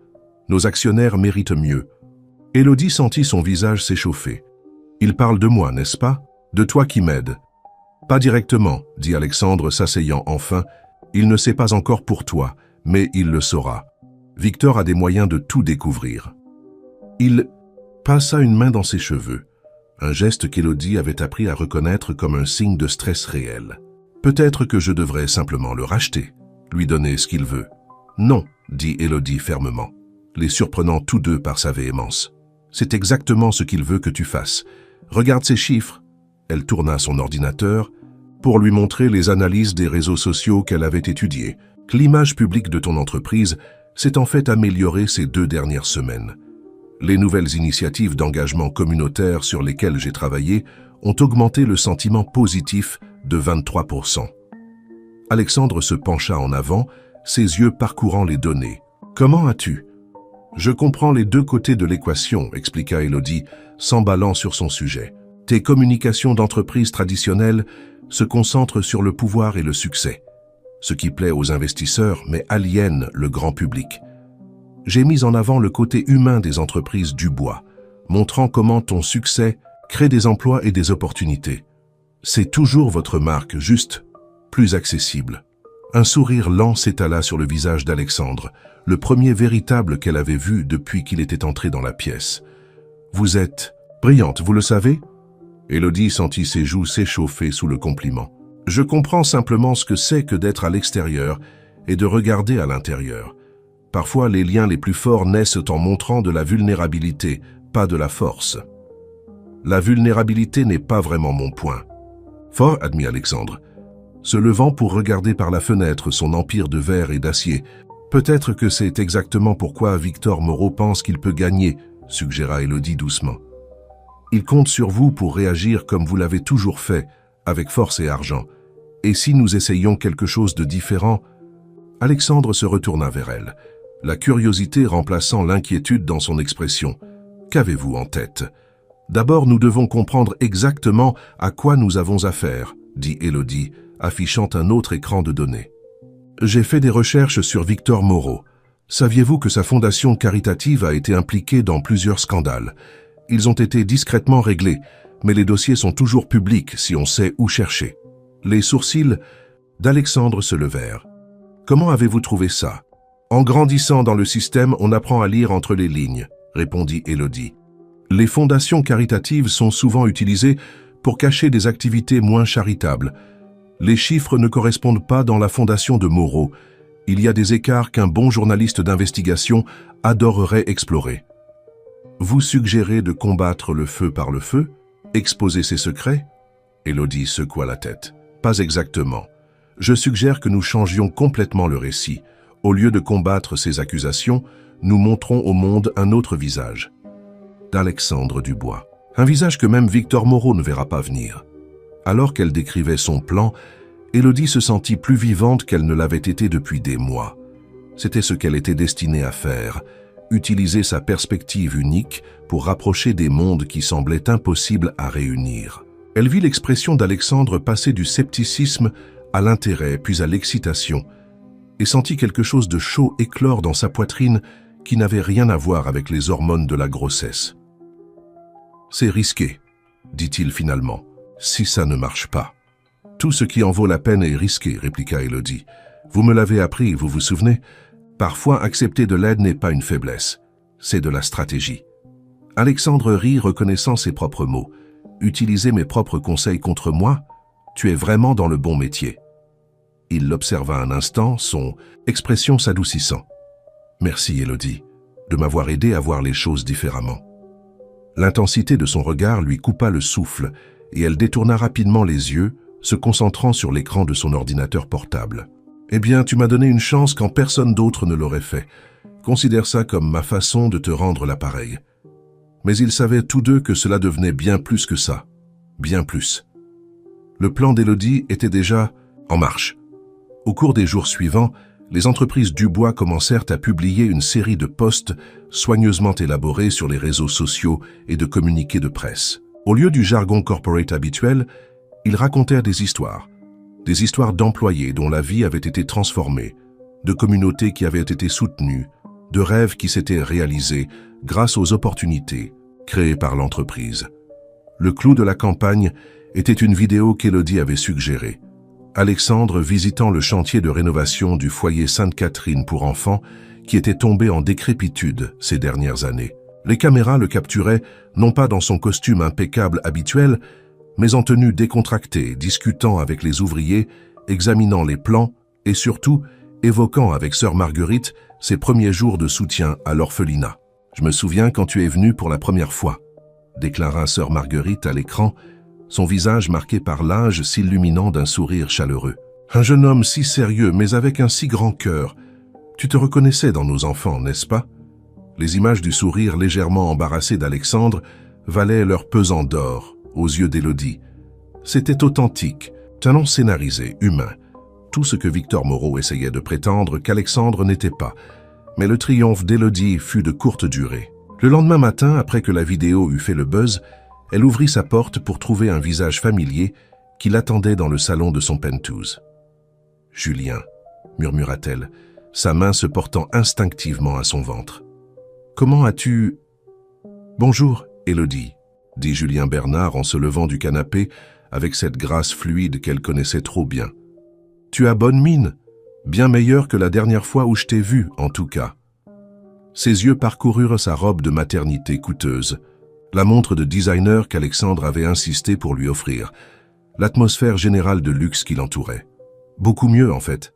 Nos actionnaires méritent mieux. Élodie sentit son visage s'échauffer. « Il parle de moi, n'est-ce pas? De toi qui m'aide. »« Pas directement, » dit Alexandre s'asseyant enfin. « Il ne sait pas encore pour toi, mais il le saura. Victor a des moyens de tout découvrir. » Il passa une main dans ses cheveux, un geste qu'Élodie avait appris à reconnaître comme un signe de stress réel. « Peut-être que je devrais simplement le racheter, lui donner ce qu'il veut. »« Non, » dit Élodie fermement, les surprenant tous deux par sa véhémence. « C'est exactement ce qu'il veut que tu fasses. Regarde ces chiffres. » Elle tourna son ordinateur pour lui montrer les analyses des réseaux sociaux qu'elle avait étudiés. « L'image publique de ton entreprise s'est en fait améliorée ces 2 dernières semaines. Les nouvelles initiatives d'engagement communautaire sur lesquelles j'ai travaillé ont augmenté le sentiment positif de 23%. » Alexandre se pencha en avant, ses yeux parcourant les données. « Comment as-tu » ? « Je comprends les 2 côtés de l'équation, » expliqua Élodie, s'emballant sur son sujet. « Tes communications d'entreprise traditionnelles se concentrent sur le pouvoir et le succès, ce qui plaît aux investisseurs mais aliène le grand public. J'ai mis en avant le côté humain des entreprises du bois, montrant comment ton succès crée des emplois et des opportunités. C'est toujours votre marque, juste plus accessible. » Un sourire lent s'étala sur le visage d'Alexandre, le premier véritable qu'elle avait vu depuis qu'il était entré dans la pièce. « Vous êtes brillante, vous le savez ?» Élodie sentit ses joues s'échauffer sous le compliment. « Je comprends simplement ce que c'est que d'être à l'extérieur et de regarder à l'intérieur. Parfois, les liens les plus forts naissent en montrant de la vulnérabilité, pas de la force. La vulnérabilité n'est pas vraiment mon point. » « Fort, admit Alexandre, se levant pour regarder par la fenêtre son empire de verre et d'acier. « Peut-être que c'est exactement pourquoi Victor Moreau pense qu'il peut gagner, » suggéra Élodie doucement. « Il compte sur vous pour réagir comme vous l'avez toujours fait, avec force et argent. Et si nous essayions quelque chose de différent ?» Alexandre se retourna vers elle, la curiosité remplaçant l'inquiétude dans son expression. « Qu'avez-vous en tête ? » « D'abord, nous devons comprendre exactement à quoi nous avons affaire, » dit Élodie, affichant un autre écran de données. « J'ai fait des recherches sur Victor Moreau. Saviez-vous que sa fondation caritative a été impliquée dans plusieurs scandales? Ils ont été discrètement réglés, mais les dossiers sont toujours publics si on sait où chercher. » Les sourcils d'Alexandre se levèrent. « Comment avez-vous trouvé ça? »« En grandissant dans le système, on apprend à lire entre les lignes, » répondit Élodie. « Les fondations caritatives sont souvent utilisées pour cacher des activités moins charitables. Les chiffres ne correspondent pas dans la fondation de Moreau. Il y a des écarts qu'un bon journaliste d'investigation adorerait explorer. Vous suggérez de combattre le feu par le feu? Exposer ses secrets? » Élodie secoua la tête. « Pas exactement. Je suggère que nous changions complètement le récit. Au lieu de combattre ces accusations, nous montrons au monde un autre visage. » D'Alexandre Dubois. Un visage que même Victor Moreau ne verra pas venir. Alors qu'elle décrivait son plan, Élodie se sentit plus vivante qu'elle ne l'avait été depuis des mois. C'était ce qu'elle était destinée à faire, utiliser sa perspective unique pour rapprocher des mondes qui semblaient impossibles à réunir. Elle vit l'expression d'Alexandre passer du scepticisme à l'intérêt, puis à l'excitation, et sentit quelque chose de chaud éclore dans sa poitrine qui n'avait rien à voir avec les hormones de la grossesse. « C'est risqué, » dit-il finalement, « si ça ne marche pas. »« Tout ce qui en vaut la peine est risqué, » répliqua Élodie. « Vous me l'avez appris, vous vous souvenez? Parfois, accepter de l'aide n'est pas une faiblesse, c'est de la stratégie. » Alexandre rit, reconnaissant ses propres mots. Utiliser mes propres conseils contre moi? Tu es vraiment dans le bon métier. Il l'observa un instant, son expression s'adoucissant. Merci, Élodie, de m'avoir aidé à voir les choses différemment. L'intensité de son regard lui coupa le souffle et elle détourna rapidement les yeux, se concentrant sur l'écran de son ordinateur portable. Eh bien, tu m'as donné une chance quand personne d'autre ne l'aurait fait. Considère ça comme ma façon de te rendre l'appareil. Mais ils savaient tous deux que cela devenait bien plus que ça. Bien plus. Le plan d'Élodie était déjà en marche. Au cours des jours suivants, les entreprises Dubois commencèrent à publier une série de posts soigneusement élaborés sur les réseaux sociaux et de communiqués de presse. Au lieu du jargon corporate habituel, ils racontèrent des histoires d'employés dont la vie avait été transformée, de communautés qui avaient été soutenues, de rêves qui s'étaient réalisés grâce aux opportunités créées par l'entreprise. Le clou de la campagne était une vidéo qu'Élodie avait suggérée. Alexandre visitant le chantier de rénovation du foyer Sainte-Catherine pour enfants qui était tombé en décrépitude ces dernières années. Les caméras le capturaient non pas dans son costume impeccable habituel, mais en tenue décontractée, discutant avec les ouvriers, examinant les plans et surtout évoquant avec sœur Marguerite ses premiers jours de soutien à l'orphelinat. « Je me souviens quand tu es venu pour la première fois », déclara sœur Marguerite à l'écran, son visage marqué par l'âge s'illuminant d'un sourire chaleureux. « Un jeune homme si sérieux, mais avec un si grand cœur. Tu te reconnaissais dans nos enfants, n'est-ce pas ?» Les images du sourire légèrement embarrassé d'Alexandre valaient leur pesant d'or aux yeux d'Élodie. C'était authentique, talent scénarisé, humain. Tout ce que Victor Moreau essayait de prétendre qu'Alexandre n'était pas. Mais le triomphe d'Élodie fut de courte durée. Le lendemain matin, après que la vidéo eut fait le buzz, elle ouvrit sa porte pour trouver un visage familier qui l'attendait dans le salon de son penthouse. « Julien », murmura-t-elle, sa main se portant instinctivement à son ventre. « Comment as-tu… »« Bonjour, Élodie », dit Julien Bernard en se levant du canapé avec cette grâce fluide qu'elle connaissait trop bien. « Tu as bonne mine, bien meilleure que la dernière fois où je t'ai vue, en tout cas. » Ses yeux parcoururent sa robe de maternité coûteuse, la montre de designer qu'Alexandre avait insisté pour lui offrir, l'atmosphère générale de luxe qui l'entourait. Beaucoup mieux, en fait.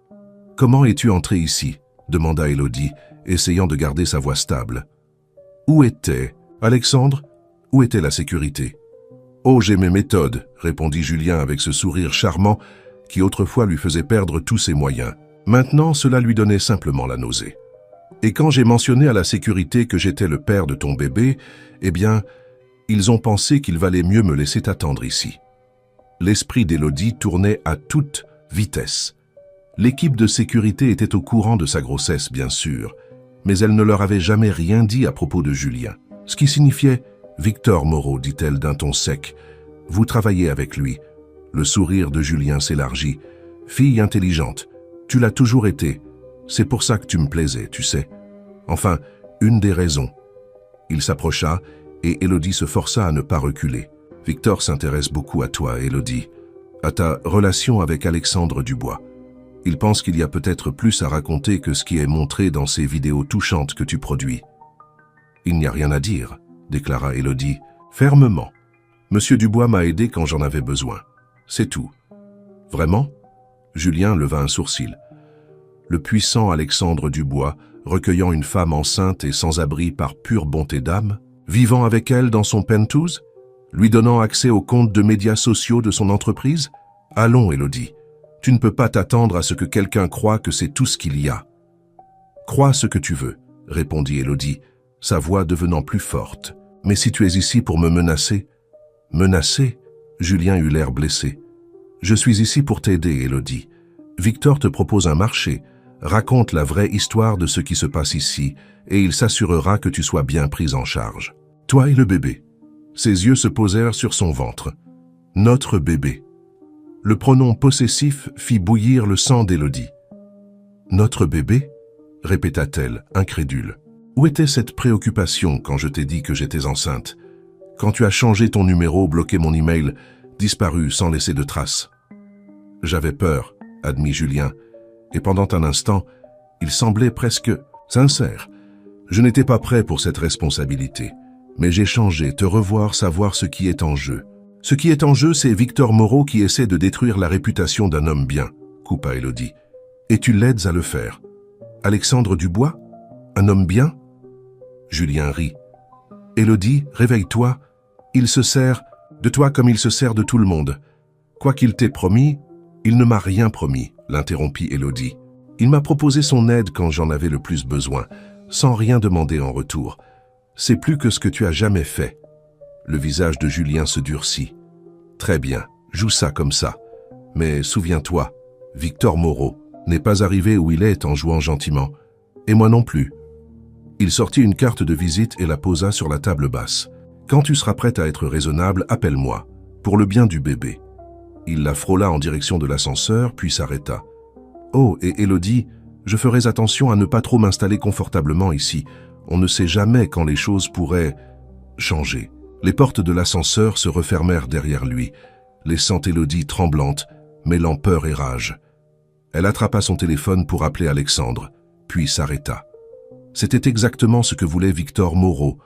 « Comment es-tu entré ici ?» demanda Élodie, essayant de garder sa voix stable. « Où était Alexandre? Où était la sécurité ?»« Oh, j'ai mes méthodes, » répondit Julien avec ce sourire charmant qui autrefois lui faisait perdre tous ses moyens. Maintenant, cela lui donnait simplement la nausée. Et quand j'ai mentionné à la sécurité que j'étais le père de ton bébé, eh bien, ils ont pensé qu'il valait mieux me laisser t'attendre ici. L'esprit d'Élodie tournait à toute vitesse. L'équipe de sécurité était au courant de sa grossesse, bien sûr, mais elle ne leur avait jamais rien dit à propos de Julien. Ce qui signifiait « Victor Moreau », dit-elle d'un ton sec. « Vous travaillez avec lui. » Le sourire de Julien s'élargit. « Fille intelligente, tu l'as toujours été. C'est pour ça que tu me plaisais, tu sais. Enfin, une des raisons. » Il s'approcha et Élodie se força à ne pas reculer. « Victor s'intéresse beaucoup à toi, Élodie, à ta relation avec Alexandre Dubois. Il pense qu'il y a peut-être plus à raconter que ce qui est montré dans ces vidéos touchantes que tu produis. »« Il n'y a rien à dire, » déclara Élodie, fermement. « Monsieur Dubois m'a aidé quand j'en avais besoin. C'est tout. »« Vraiment ?» Julien leva un sourcil. Le puissant Alexandre Dubois, recueillant une femme enceinte et sans abri par pure bonté d'âme, vivant avec elle dans son penthouse, lui donnant accès aux comptes de médias sociaux de son entreprise? Allons, Élodie, tu ne peux pas t'attendre à ce que quelqu'un croie que c'est tout ce qu'il y a. Crois ce que tu veux, répondit Élodie, sa voix devenant plus forte. Mais si tu es ici pour me menacer… Menacer? Julien eut l'air blessé. Je suis ici pour t'aider, Élodie. Victor te propose un marché, raconte la vraie histoire de ce qui se passe ici et il s'assurera que tu sois bien prise en charge. Toi et le bébé. Ses yeux se posèrent sur son ventre. Notre bébé. Le pronom possessif fit bouillir le sang d'Élodie. Notre bébé? Répéta-t-elle, incrédule. Où était cette préoccupation quand je t'ai dit que j'étais enceinte? Quand tu as changé ton numéro, bloqué mon email, disparu sans laisser de traces? J'avais peur, admit Julien, et pendant un instant, il semblait presque sincère. Je n'étais pas prêt pour cette responsabilité. Mais j'ai changé, te revoir, savoir ce qui est en jeu. Ce qui est en jeu, c'est Victor Moreau qui essaie de détruire la réputation d'un homme bien, coupa Élodie. Et tu l'aides à le faire. Alexandre Dubois? Un homme bien? Julien rit. Élodie, réveille-toi. Il se sert de toi comme il se sert de tout le monde. Quoi qu'il t'ait promis, il ne m'a rien promis, l'interrompit Élodie. Il m'a proposé son aide quand j'en avais le plus besoin, sans rien demander en retour. C'est plus que ce que tu as jamais fait. Le visage de Julien se durcit. Très bien, joue ça comme ça. Mais souviens-toi, Victor Moreau n'est pas arrivé où il est en jouant gentiment. Et moi non plus. Il sortit une carte de visite et la posa sur la table basse. Quand tu seras prête à être raisonnable, appelle-moi, pour le bien du bébé. Il la frôla en direction de l'ascenseur, puis s'arrêta. Oh, et Élodie, je ferai attention à ne pas trop m'installer confortablement ici. On ne sait jamais quand les choses pourraient changer. Les portes de l'ascenseur se refermèrent derrière lui, laissant Élodie tremblante, mêlant peur et rage. Elle attrapa son téléphone pour appeler Alexandre, puis s'arrêta. C'était exactement ce que voulait Victor Moreau,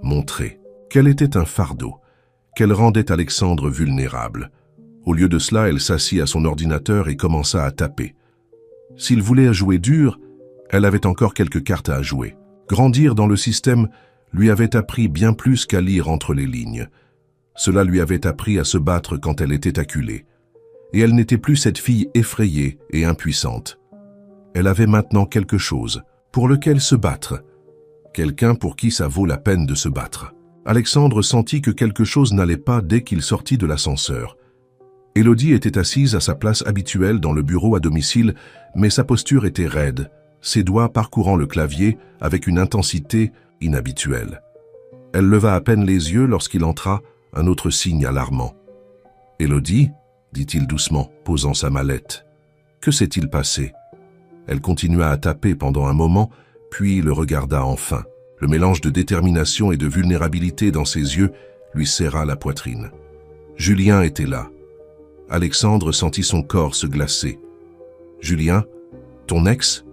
montrer qu'elle était un fardeau, qu'elle rendait Alexandre vulnérable. Au lieu de cela, elle s'assit à son ordinateur et commença à taper. S'il voulait jouer dur, elle avait encore quelques cartes à jouer. Grandir dans le système lui avait appris bien plus qu'à lire entre les lignes. Cela lui avait appris à se battre quand elle était acculée. Et elle n'était plus cette fille effrayée et impuissante. Elle avait maintenant quelque chose pour lequel se battre. Quelqu'un pour qui ça vaut la peine de se battre. Alexandre sentit que quelque chose n'allait pas dès qu'il sortit de l'ascenseur. Élodie était assise à sa place habituelle dans le bureau à domicile, mais sa posture était raide, ses doigts parcourant le clavier avec une intensité inhabituelle. Elle leva à peine les yeux lorsqu'il entra, un autre signe alarmant. « Élodie » dit-il doucement, posant sa mallette. « Que s'est-il passé ?» Elle continua à taper pendant un moment, puis le regarda enfin. Le mélange de détermination et de vulnérabilité dans ses yeux lui serra la poitrine. Julien était là. Alexandre sentit son corps se glacer. « Julien, ton ex?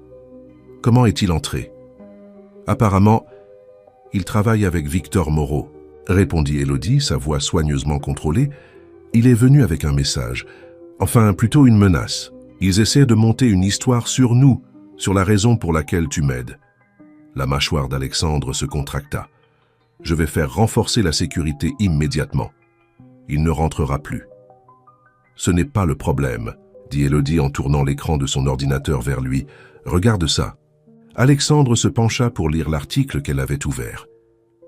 Comment est-il entré ?»« Apparemment, il travaille avec Victor Moreau, » répondit Élodie, sa voix soigneusement contrôlée. « Il est venu avec un message, enfin plutôt une menace. Ils essaient de monter une histoire sur nous, sur la raison pour laquelle tu m'aides. » La mâchoire d'Alexandre se contracta. « Je vais faire renforcer la sécurité immédiatement. Il ne rentrera plus. » « Ce n'est pas le problème, » dit Élodie en tournant l'écran de son ordinateur vers lui. « Regarde ça. » Alexandre se pencha pour lire l'article qu'elle avait ouvert.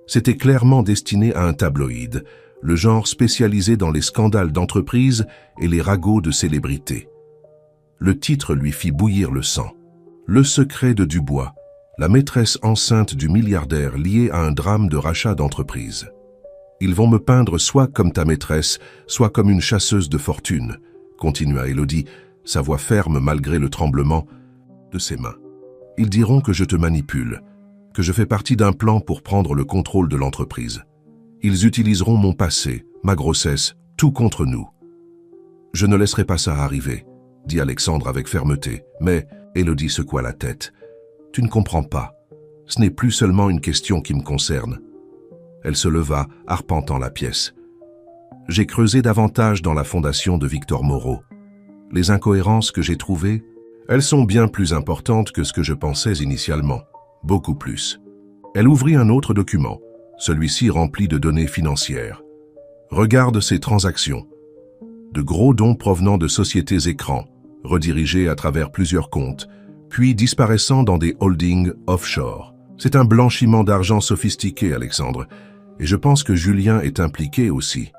C'était clairement destiné à un tabloïd, le genre spécialisé dans les scandales d'entreprise et les ragots de célébrités. Le titre lui fit bouillir le sang. « Le secret de Dubois, la maîtresse enceinte du milliardaire liée à un drame de rachat d'entreprise. Ils vont me peindre soit comme ta maîtresse, soit comme une chasseuse de fortune, » continua Élodie, sa voix ferme malgré le tremblement de ses mains. « Ils diront que je te manipule, que je fais partie d'un plan pour prendre le contrôle de l'entreprise. Ils utiliseront mon passé, ma grossesse, tout contre nous. Je ne laisserai pas ça arriver, » dit Alexandre avec fermeté, mais Élodie secoua la tête. « Tu ne comprends pas. Ce n'est plus seulement une question qui me concerne. » Elle se leva, arpentant la pièce. « J'ai creusé davantage dans la fondation de Victor Moreau. Les incohérences que j'ai trouvées, elles sont bien plus importantes que ce que je pensais initialement. Beaucoup plus. » Elle ouvrit un autre document, celui-ci rempli de données financières. « Regarde ces transactions. De gros dons provenant de sociétés écrans, redirigés à travers plusieurs comptes, puis disparaissant dans des holdings offshore. C'est un blanchiment d'argent sophistiqué, Alexandre, et je pense que Julien est impliqué aussi. »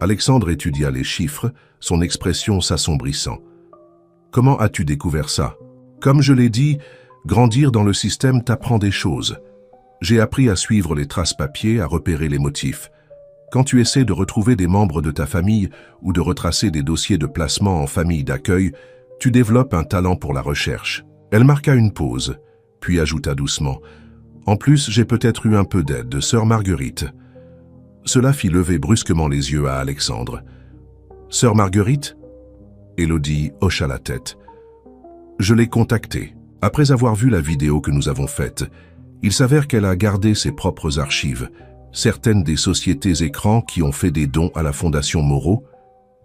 Alexandre étudia les chiffres, son expression s'assombrissant. « Comment as-tu découvert ça? Comme je l'ai dit, grandir dans le système t'apprend des choses. J'ai appris à suivre les traces papier, à repérer les motifs. Quand tu essaies de retrouver des membres de ta famille ou de retracer des dossiers de placement en famille d'accueil, tu développes un talent pour la recherche. » Elle marqua une pause, puis ajouta doucement. « En plus, j'ai peut-être eu un peu d'aide de sœur Marguerite. » Cela fit lever brusquement les yeux à Alexandre. « Sœur Marguerite ?» Élodie hocha la tête. « Je l'ai contactée. Après avoir vu la vidéo que nous avons faite, il s'avère qu'elle a gardé ses propres archives, certaines des sociétés écrans qui ont fait des dons à la Fondation Moreau,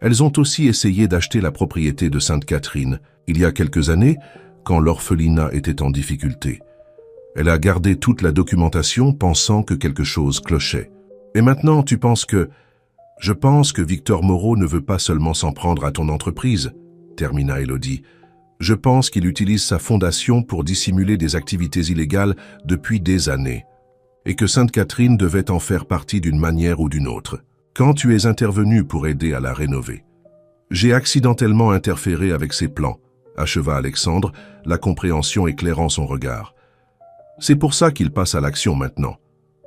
elles ont aussi essayé d'acheter la propriété de Sainte-Catherine, il y a quelques années, quand l'orphelinat était en difficulté. Elle a gardé toute la documentation pensant que quelque chose clochait. Et maintenant, tu penses que... Je pense que Victor Moreau ne veut pas seulement s'en prendre à ton entreprise, termina Élodie. Je pense qu'il utilise sa fondation pour dissimuler des activités illégales depuis des années, et que Sainte-Catherine devait en faire partie d'une manière ou d'une autre. Quand tu es intervenu pour aider à la rénover, j'ai accidentellement interféré avec ses plans, acheva Alexandre, la compréhension éclairant son regard. C'est pour ça qu'il passe à l'action maintenant.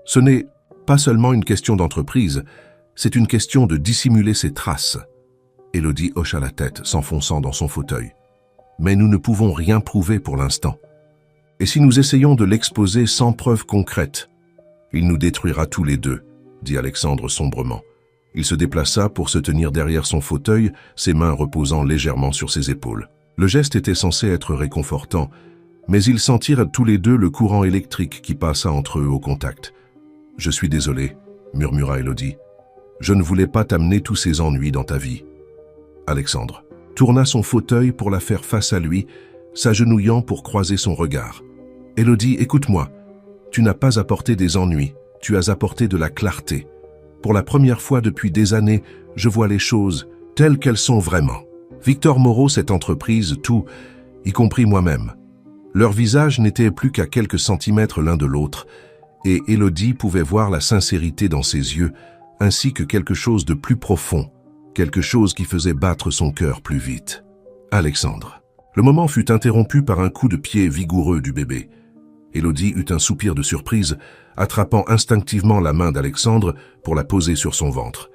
Ce n'est pas seulement une question d'entreprise, c'est une question de dissimuler ses traces. Élodie hocha la tête, s'enfonçant dans son fauteuil. Mais nous ne pouvons rien prouver pour l'instant. Et si nous essayons de l'exposer sans preuve concrète, il nous détruira tous les deux, dit Alexandre sombrement. Il se déplaça pour se tenir derrière son fauteuil, ses mains reposant légèrement sur ses épaules. Le geste était censé être réconfortant, mais ils sentirent tous les deux le courant électrique qui passa entre eux au contact. « Je suis désolé, » murmura Élodie. « Je ne voulais pas t'amener tous ces ennuis dans ta vie. » Alexandre tourna son fauteuil pour la faire face à lui, s'agenouillant pour croiser son regard. « Élodie, écoute-moi. Tu n'as pas apporté des ennuis, tu as apporté de la clarté. Pour la première fois depuis des années, je vois les choses telles qu'elles sont vraiment. Victor Moreau, cette entreprise, tout, y compris moi-même. Leurs visages n'étaient plus qu'à quelques centimètres l'un de l'autre, et Élodie pouvait voir la sincérité dans ses yeux, ainsi que quelque chose de plus profond, quelque chose qui faisait battre son cœur plus vite. Alexandre. Le moment fut interrompu par un coup de pied vigoureux du bébé. Élodie eut un soupir de surprise, attrapant instinctivement la main d'Alexandre pour la poser sur son ventre.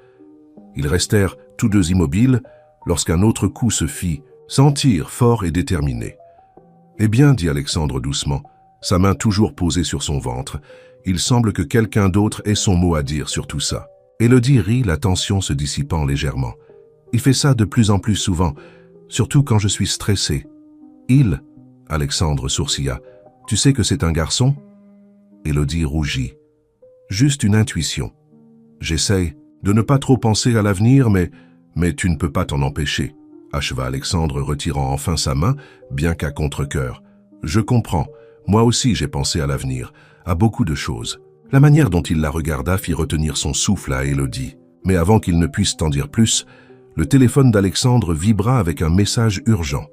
Ils restèrent tous deux immobiles lorsqu'un autre coup se fit sentir fort et déterminé. « Eh bien, dit Alexandre doucement, sa main toujours posée sur son ventre, il semble que quelqu'un d'autre ait son mot à dire sur tout ça. » Élodie rit, la tension se dissipant légèrement. « Il fait ça de plus en plus souvent, surtout quand je suis stressé. »« Il » Alexandre sourcilla. « Tu sais que c'est un garçon ?» Élodie rougit. « Juste une intuition. J'essaye de ne pas trop penser à l'avenir, mais tu ne peux pas t'en empêcher. » acheva Alexandre, retirant enfin sa main, bien qu'à contre-cœur. « Je comprends. Moi aussi j'ai pensé à l'avenir, à beaucoup de choses. » La manière dont il la regarda fit retenir son souffle à Élodie. Mais avant qu'il ne puisse en dire plus, le téléphone d'Alexandre vibra avec un message urgent.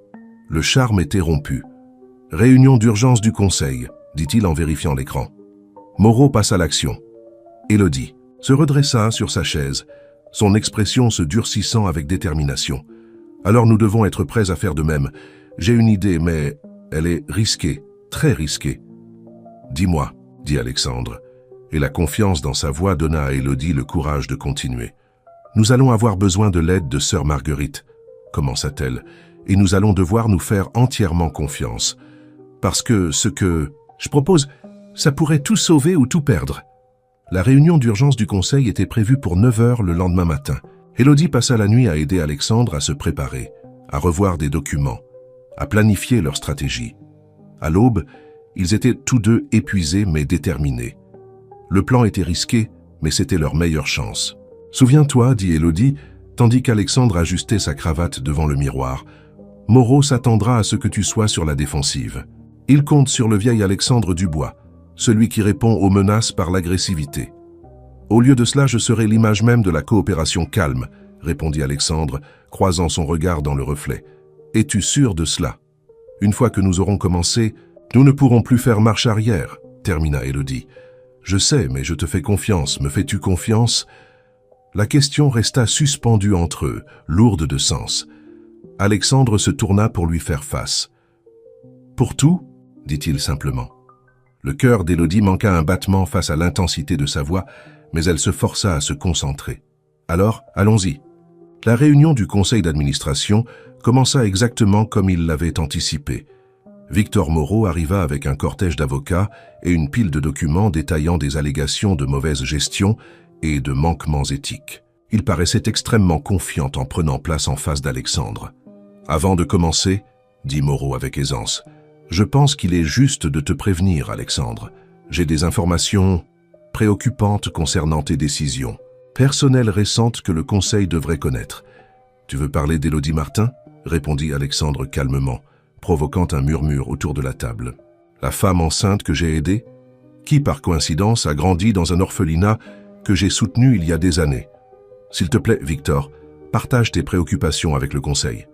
Le charme était rompu. « Réunion d'urgence du conseil », dit-il en vérifiant l'écran. Moreau passe à l'action. Élodie se redressa sur sa chaise, son expression se durcissant avec détermination. « Alors nous devons être prêts à faire de même. J'ai une idée, mais elle est risquée, très risquée. »« Dis-moi, » dit Alexandre, et la confiance dans sa voix donna à Élodie le courage de continuer. « Nous allons avoir besoin de l'aide de sœur Marguerite, » commença-t-elle, « et nous allons devoir nous faire entièrement confiance. Parce que ce que je propose, ça pourrait tout sauver ou tout perdre. » La réunion d'urgence du conseil était prévue pour 9 heures le lendemain matin. Élodie passa la nuit à aider Alexandre à se préparer, à revoir des documents, à planifier leur stratégie. À l'aube, ils étaient tous deux épuisés mais déterminés. Le plan était risqué, mais c'était leur meilleure chance. « Souviens-toi, dit Élodie, tandis qu'Alexandre ajustait sa cravate devant le miroir. Moreau s'attendra à ce que tu sois sur la défensive. Il compte sur le vieil Alexandre Dubois, celui qui répond aux menaces par l'agressivité. Au lieu de cela, je serai l'image même de la coopération calme, répondit Alexandre, croisant son regard dans le reflet. Es-tu sûr de cela? Une fois que nous aurons commencé, nous ne pourrons plus faire marche arrière, termina Élodie. Je sais, mais je te fais confiance. Me fais-tu confiance? La question resta suspendue entre eux, lourde de sens. Alexandre se tourna pour lui faire face. Pour tout, dit-il simplement. Le cœur d'Élodie manqua un battement face à l'intensité de sa voix, mais elle se força à se concentrer. Alors, allons-y. La réunion du conseil d'administration commença exactement comme il l'avait anticipé. Victor Moreau arriva avec un cortège d'avocats et une pile de documents détaillant des allégations de mauvaise gestion et de manquements éthiques. Il paraissait extrêmement confiant en prenant place en face d'Alexandre. « Avant de commencer, dit Moreau avec aisance, je pense qu'il est juste de te prévenir, Alexandre. J'ai des informations préoccupantes concernant tes décisions, personnelles récentes que le Conseil devrait connaître. Tu veux parler d'Élodie Martin? Répondit Alexandre calmement, provoquant un murmure autour de la table. La femme enceinte que j'ai aidée, qui par coïncidence a grandi dans un orphelinat que j'ai soutenu il y a des années. S'il te plaît, Victor, partage tes préoccupations avec le Conseil.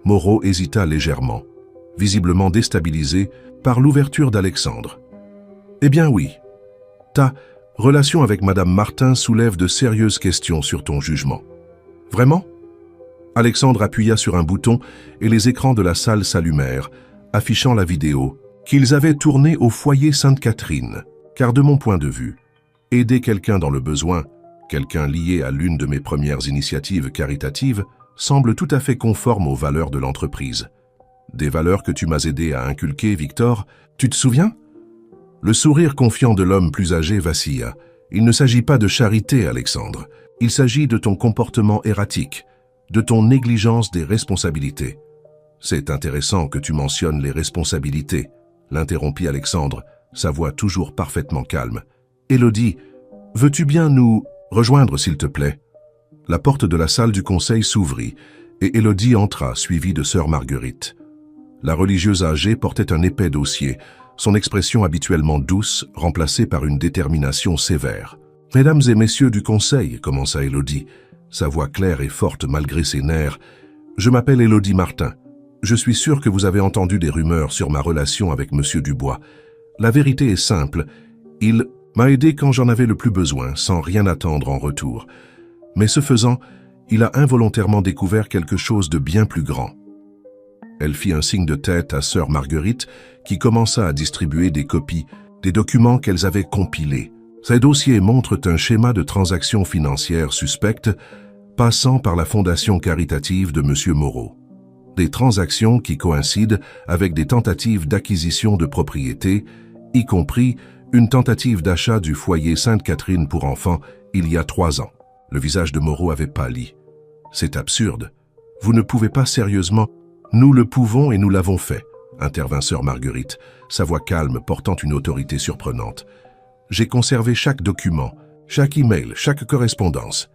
Moreau hésita légèrement, visiblement déstabilisé par l'ouverture d'Alexandre. Eh bien oui, ta relation avec Madame Martin soulève de sérieuses questions sur ton jugement. Vraiment? Alexandre appuya sur un bouton et les écrans de la salle s'allumèrent, affichant la vidéo qu'ils avaient tournée au foyer Sainte-Catherine. Car de mon point de vue, aider quelqu'un dans le besoin, quelqu'un lié à l'une de mes premières initiatives caritatives, semble tout à fait conforme aux valeurs de l'entreprise. Des valeurs que tu m'as aidé à inculquer, Victor, tu te souviens? Le sourire confiant de l'homme plus âgé vacilla. Il ne s'agit pas de charité, Alexandre. Il s'agit de ton comportement erratique, de ton négligence des responsabilités. C'est intéressant que tu mentionnes les responsabilités, l'interrompit Alexandre, sa voix toujours parfaitement calme. Élodie, veux-tu bien nous rejoindre, s'il te plaît? La porte de la salle du conseil s'ouvrit et Élodie entra, suivie de sœur Marguerite. La religieuse âgée portait un épais dossier, son expression habituellement douce, remplacée par une détermination sévère. « Mesdames et messieurs du conseil, commença Élodie, sa voix claire et forte malgré ses nerfs, je m'appelle Élodie Martin. Je suis sûr que vous avez entendu des rumeurs sur ma relation avec Monsieur Dubois. La vérité est simple, il m'a aidé quand j'en avais le plus besoin, sans rien attendre en retour. Mais ce faisant, il a involontairement découvert quelque chose de bien plus grand. » Elle fit un signe de tête à sœur Marguerite, qui commença à distribuer des copies, des documents qu'elles avaient compilés. Ces dossiers montrent un schéma de transactions financières suspectes passant par la fondation caritative de M. Moreau. Des transactions qui coïncident avec des tentatives d'acquisition de propriétés, y compris une tentative d'achat du foyer Sainte-Catherine pour enfants il y a 3 ans. Le visage de Moreau avait pâli. « C'est absurde. Vous ne pouvez pas sérieusement... »« Nous le pouvons et nous l'avons fait, » intervint sœur Marguerite, sa voix calme portant une autorité surprenante. « J'ai conservé chaque document, chaque email, chaque correspondance,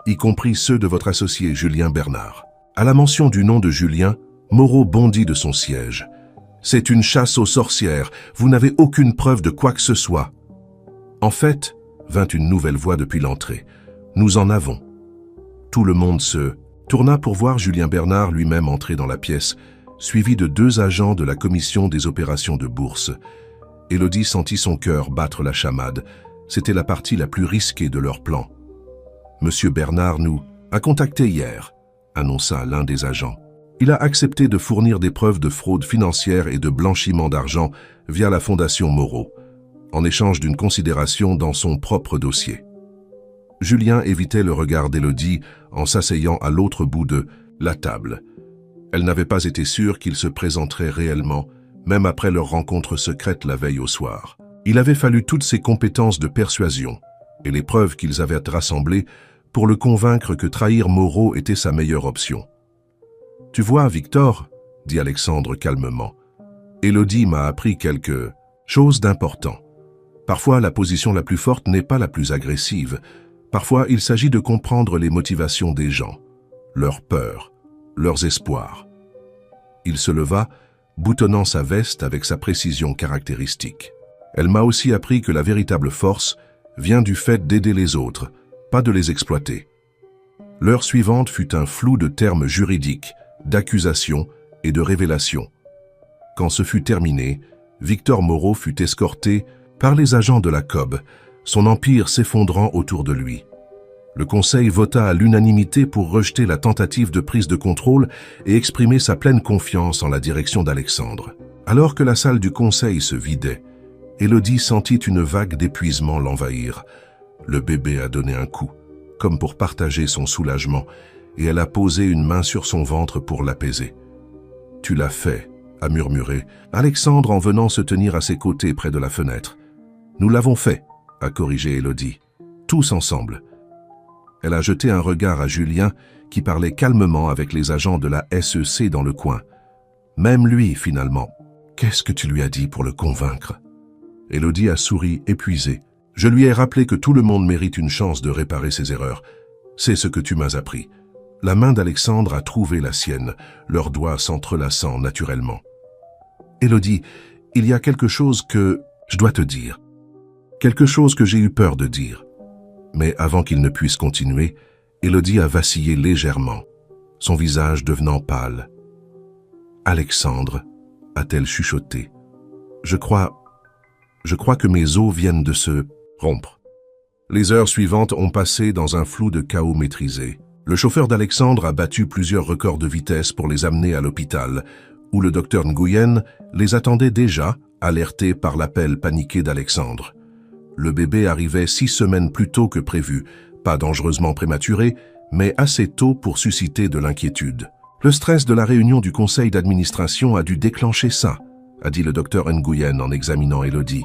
y compris ceux de votre associé Julien Bernard. » À la mention du nom de Julien, Moreau bondit de son siège. « C'est une chasse aux sorcières, vous n'avez aucune preuve de quoi que ce soit. » « En fait, » vint une nouvelle voix depuis l'entrée, « nous en avons. » Tout le monde se tourna pour voir Julien Bernard lui-même entrer dans la pièce, suivi de 2 agents de la commission des opérations de bourse. Élodie sentit son cœur battre la chamade. C'était la partie la plus risquée de leur plan. « Monsieur Bernard nous a contacté hier, » annonça l'un des agents. Il a accepté de fournir des preuves de fraude financière et de blanchiment d'argent via la Fondation Moreau, en échange d'une considération dans son propre dossier. Julien évitait le regard d'Élodie en s'asseyant à l'autre bout de la table. Elle n'avait pas été sûre qu'il se présenterait réellement, même après leur rencontre secrète la veille au soir. Il avait fallu toutes ses compétences de persuasion et les preuves qu'ils avaient rassemblées pour le convaincre que trahir Moreau était sa meilleure option. « Tu vois, Victor, » dit Alexandre calmement, « Élodie m'a appris quelque chose d'important. Parfois, la position la plus forte n'est pas la plus agressive. Parfois, il s'agit de comprendre les motivations des gens, leurs peurs, leurs espoirs. » Il se leva, boutonnant sa veste avec sa précision caractéristique. « Elle m'a aussi appris que la véritable force vient du fait d'aider les autres, pas de les exploiter. » L'heure suivante fut un flou de termes juridiques, d'accusations et de révélations. Quand ce fut terminé, Victor Moreau fut escorté par les agents de la COB, son empire s'effondrant autour de lui. Le Conseil vota à l'unanimité pour rejeter la tentative de prise de contrôle et exprimer sa pleine confiance en la direction d'Alexandre. Alors que la salle du Conseil se vidait, Élodie sentit une vague d'épuisement l'envahir. Le bébé a donné un coup, comme pour partager son soulagement, et elle a posé une main sur son ventre pour l'apaiser. « Tu l'as fait », a murmuré Alexandre en venant se tenir à ses côtés près de la fenêtre. « Nous l'avons fait », a corrigé Élodie. « Tous ensemble. » Elle a jeté un regard à Julien, qui parlait calmement avec les agents de la SEC dans le coin. Même lui, finalement. « Qu'est-ce que tu lui as dit pour le convaincre ?» Élodie a souri épuisée. Je lui ai rappelé que tout le monde mérite une chance de réparer ses erreurs. C'est ce que tu m'as appris. La main d'Alexandre a trouvé la sienne, leurs doigts s'entrelaçant naturellement. Élodie, il y a quelque chose que je dois te dire. Quelque chose que j'ai eu peur de dire. Mais avant qu'il ne puisse continuer, Élodie a vacillé légèrement, son visage devenant pâle. Alexandre, a-t-elle chuchoté. Je crois que mes os viennent de se rompre. Les heures suivantes ont passé dans un flou de chaos maîtrisé. Le chauffeur d'Alexandre a battu plusieurs records de vitesse pour les amener à l'hôpital, où le docteur Nguyen les attendait déjà, alerté par l'appel paniqué d'Alexandre. Le bébé arrivait 6 semaines plus tôt que prévu, pas dangereusement prématuré, mais assez tôt pour susciter de l'inquiétude. Le stress de la réunion du conseil d'administration a dû déclencher ça, a dit le docteur Nguyen en examinant Élodie.